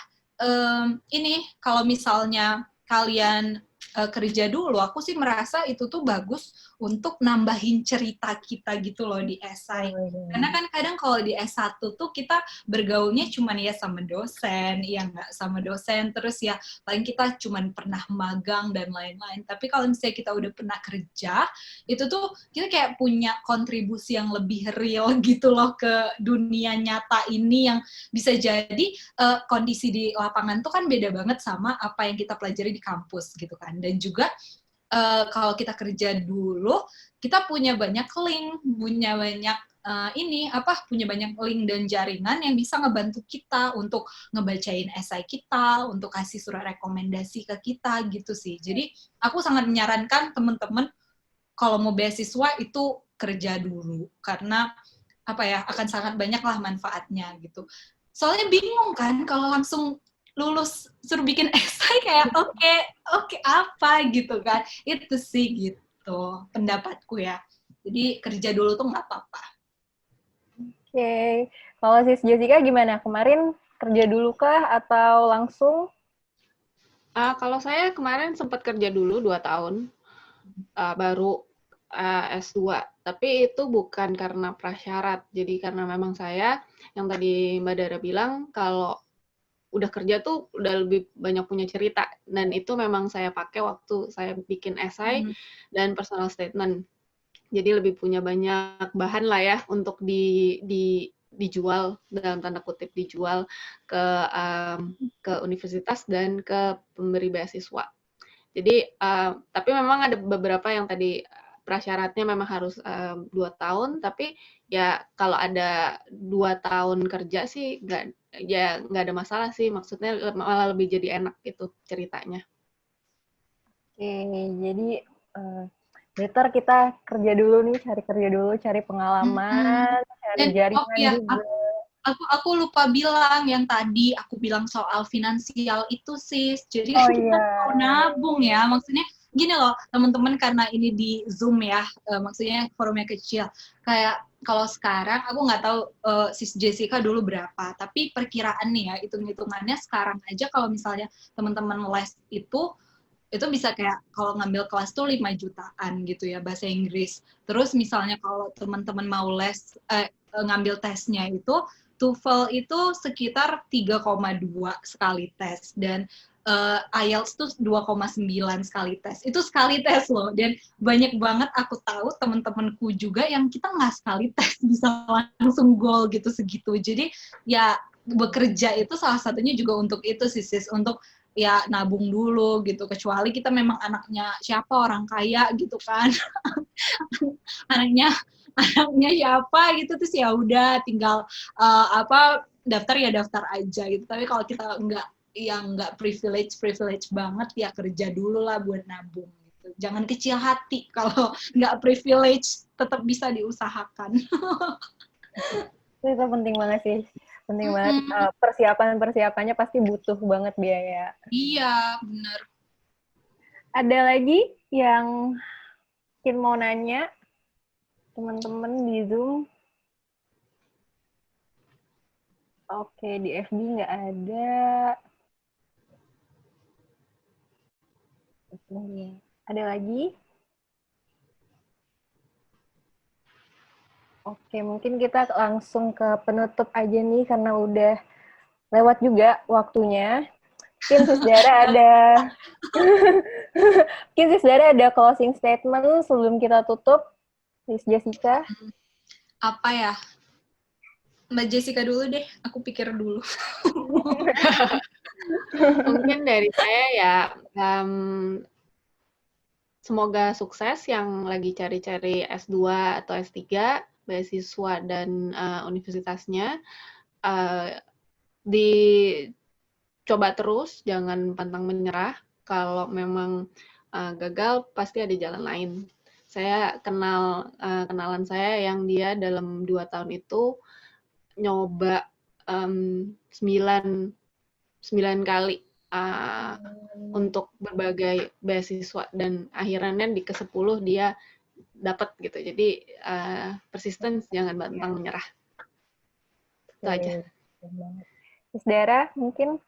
ini kalau misalnya kalian kerja dulu, aku sih merasa itu tuh bagus untuk nambahin cerita kita gitu loh di esai. Karena kan kadang kalau di S1 tuh kita bergaulnya cuman ya sama dosen, ya nggak sama dosen, terus ya paling kita cuman pernah magang dan lain-lain. Tapi kalau misalnya kita udah pernah kerja, itu tuh kita kayak punya kontribusi yang lebih real gitu loh ke dunia nyata ini yang bisa jadi kondisi di lapangan tuh kan beda banget sama apa yang kita pelajari di kampus gitu kan. Dan juga kalau kita kerja dulu, kita punya banyak link, punya banyak link dan jaringan yang bisa ngebantu kita untuk ngebacain esai kita, untuk kasih surat rekomendasi ke kita gitu sih. Jadi aku sangat menyarankan teman-teman kalau mau beasiswa itu kerja dulu karena akan sangat banyak lah manfaatnya gitu. Soalnya bingung kan kalau langsung lulus suruh bikin esai kayak oke apa gitu kan. Itu sih gitu pendapatku ya. Jadi kerja dulu tuh nggak apa-apa. Oke. Kalau Sis Jessica gimana? Kemarin kerja dulu kah atau langsung? Kalau saya kemarin sempat kerja dulu 2 tahun, baru S2. Tapi itu bukan karena prasyarat. Jadi karena memang saya, yang tadi Mbak Dara bilang, kalau udah kerja tuh udah lebih banyak punya cerita. Dan itu memang saya pakai waktu saya bikin esai dan personal statement. Jadi lebih punya banyak bahan lah ya untuk dijual, dalam tanda kutip dijual ke universitas dan ke pemberi beasiswa. Jadi tapi memang ada beberapa yang tadi prasyaratnya memang harus 2 tahun, tapi ya kalau ada 2 tahun kerja sih nggak ada masalah sih, maksudnya malah lebih jadi enak gitu ceritanya. Oke, jadi better kita kerja dulu nih, cari kerja dulu, cari pengalaman, cari jaringan juga. Aku lupa bilang yang tadi aku bilang soal finansial itu sih. Jadi kita mau nabung ya. Maksudnya gini loh, teman-teman karena ini di Zoom ya, maksudnya forumnya kecil. Kayak kalau sekarang aku nggak tahu Sis Jessica dulu berapa, tapi perkiraan nih ya, hitung-hitungannya sekarang aja kalau misalnya teman-teman les itu bisa kayak kalau ngambil kelas tuh 5 jutaan gitu ya bahasa Inggris. Terus misalnya kalau teman-teman mau ngambil tesnya itu TOEFL itu sekitar 3,2 sekali tes dan IELTS tuh 2,9 sekali tes. Itu sekali tes loh dan banyak banget aku tahu teman-temanku juga yang kita nggak sekali tes bisa langsung goal gitu segitu. Jadi ya bekerja itu salah satunya juga untuk itu sih sis, untuk ya nabung dulu gitu, kecuali kita memang anaknya siapa orang kaya gitu kan anaknya siapa gitu terus ya udah tinggal daftar ya daftar aja gitu. Tapi kalau kita nggak privilege banget ya kerja dulu lah buat nabung gitu. Jangan kecil hati kalau nggak privilege, tetap bisa diusahakan. Itu penting banget sih. Penting banget. Persiapannya pasti butuh banget biaya. Iya, benar. Ada lagi yang mungkin mau nanya teman-teman di Zoom? Oke, di FB nggak ada. Ada lagi? Oke, mungkin kita langsung ke penutup aja nih karena udah lewat juga waktunya. Mungkin Sis Dara ada closing statement sebelum kita tutup. Sis Jessica. Apa ya? Mbak Jessica dulu deh, aku pikir dulu. Mungkin dari saya ya, semoga sukses yang lagi cari-cari S2 atau S3, beasiswa dan universitasnya. Dicoba terus, jangan pantang menyerah. Kalau memang gagal, pasti ada jalan lain. Saya kenalan saya yang dia dalam 2 tahun itu nyoba 9 kali untuk berbagai beasiswa dan akhirnya di ke-10 dia dapat gitu. Jadi persistence, jangan pantang menyerah. Itu aja. Sis Dara mungkin?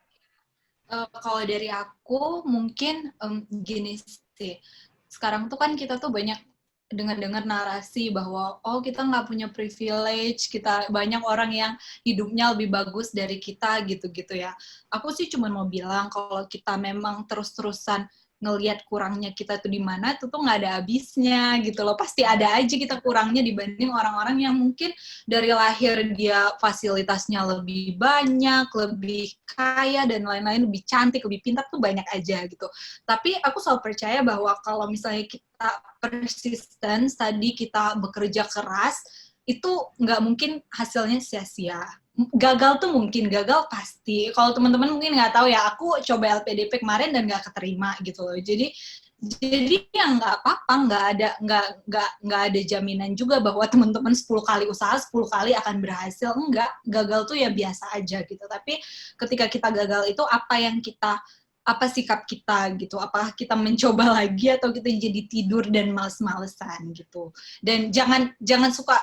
Kalau dari aku mungkin gini sih. Sekarang tuh kan kita tuh banyak dengar-dengar narasi bahwa oh kita nggak punya privilege, kita banyak orang yang hidupnya lebih bagus dari kita gitu-gitu ya. Aku sih cuma mau bilang kalau kita memang terus-terusan ngelihat kurangnya kita tuh di mana, itu tuh nggak ada habisnya gitu loh. Pasti ada aja kita kurangnya dibanding orang-orang yang mungkin dari lahir dia fasilitasnya lebih banyak, lebih kaya dan lain-lain, lebih cantik, lebih pintar tuh banyak aja gitu. Tapi aku selalu percaya bahwa kalau misalnya kita persisten, tadi kita bekerja keras, itu nggak mungkin hasilnya sia-sia. Gagal tuh mungkin, gagal pasti. Kalau teman-teman mungkin nggak tahu ya, aku coba LPDP kemarin dan nggak keterima gitu loh. Jadi ya nggak apa-apa, nggak ada jaminan juga bahwa teman-teman 10 kali usaha 10 kali akan berhasil. Enggak, gagal tuh ya biasa aja gitu. Tapi ketika kita gagal itu apa sikap kita gitu, apakah kita mencoba lagi atau kita jadi tidur dan males-malesan gitu. Dan jangan suka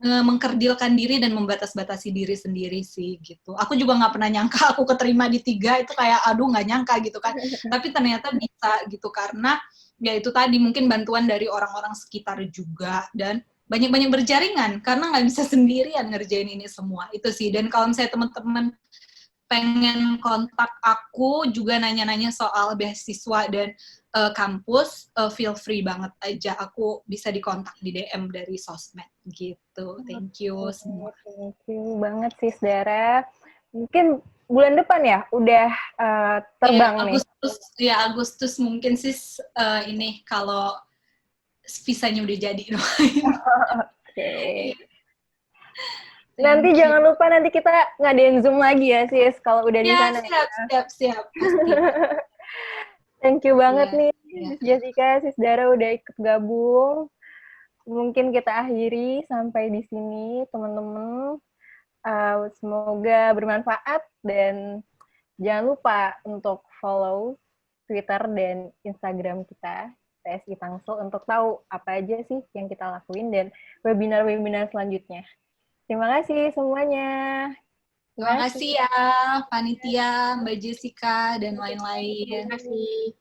mengkerdilkan diri dan membatas-batasi diri sendiri sih gitu. Aku juga nggak pernah nyangka aku keterima di 3, itu kayak aduh nggak nyangka gitu kan. Tapi ternyata bisa gitu karena ya itu tadi mungkin bantuan dari orang-orang sekitar juga dan banyak-banyak berjaringan karena nggak bisa sendirian ngerjain ini semua itu sih. Dan kalau misalnya teman-teman pengen kontak aku juga nanya-nanya soal beasiswa dan kampus, feel free banget aja. Aku bisa dikontak di DM dari sosmed gitu. Thank you semua. Thank you banget Sis Dara. Mungkin bulan depan ya udah terbang nih. Agustus mungkin Sis ini kalau visanya udah jadi. Oke. Nanti jangan lupa nanti kita ngadain Zoom lagi ya Sis kalau udah di sana. Siap. Thank you banget nih Sis Jessica, Sis Dara udah ikut gabung. Mungkin kita akhiri sampai di sini teman-teman. Semoga bermanfaat dan jangan lupa untuk follow Twitter dan Instagram kita PSI Tangsel untuk tahu apa aja sih yang kita lakuin dan webinar-webinar selanjutnya. Terima kasih semuanya. Terima kasih ya, panitia, Mbak Jessica, dan lain-lain. Terima kasih.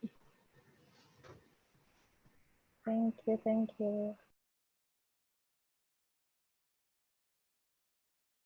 Thank you.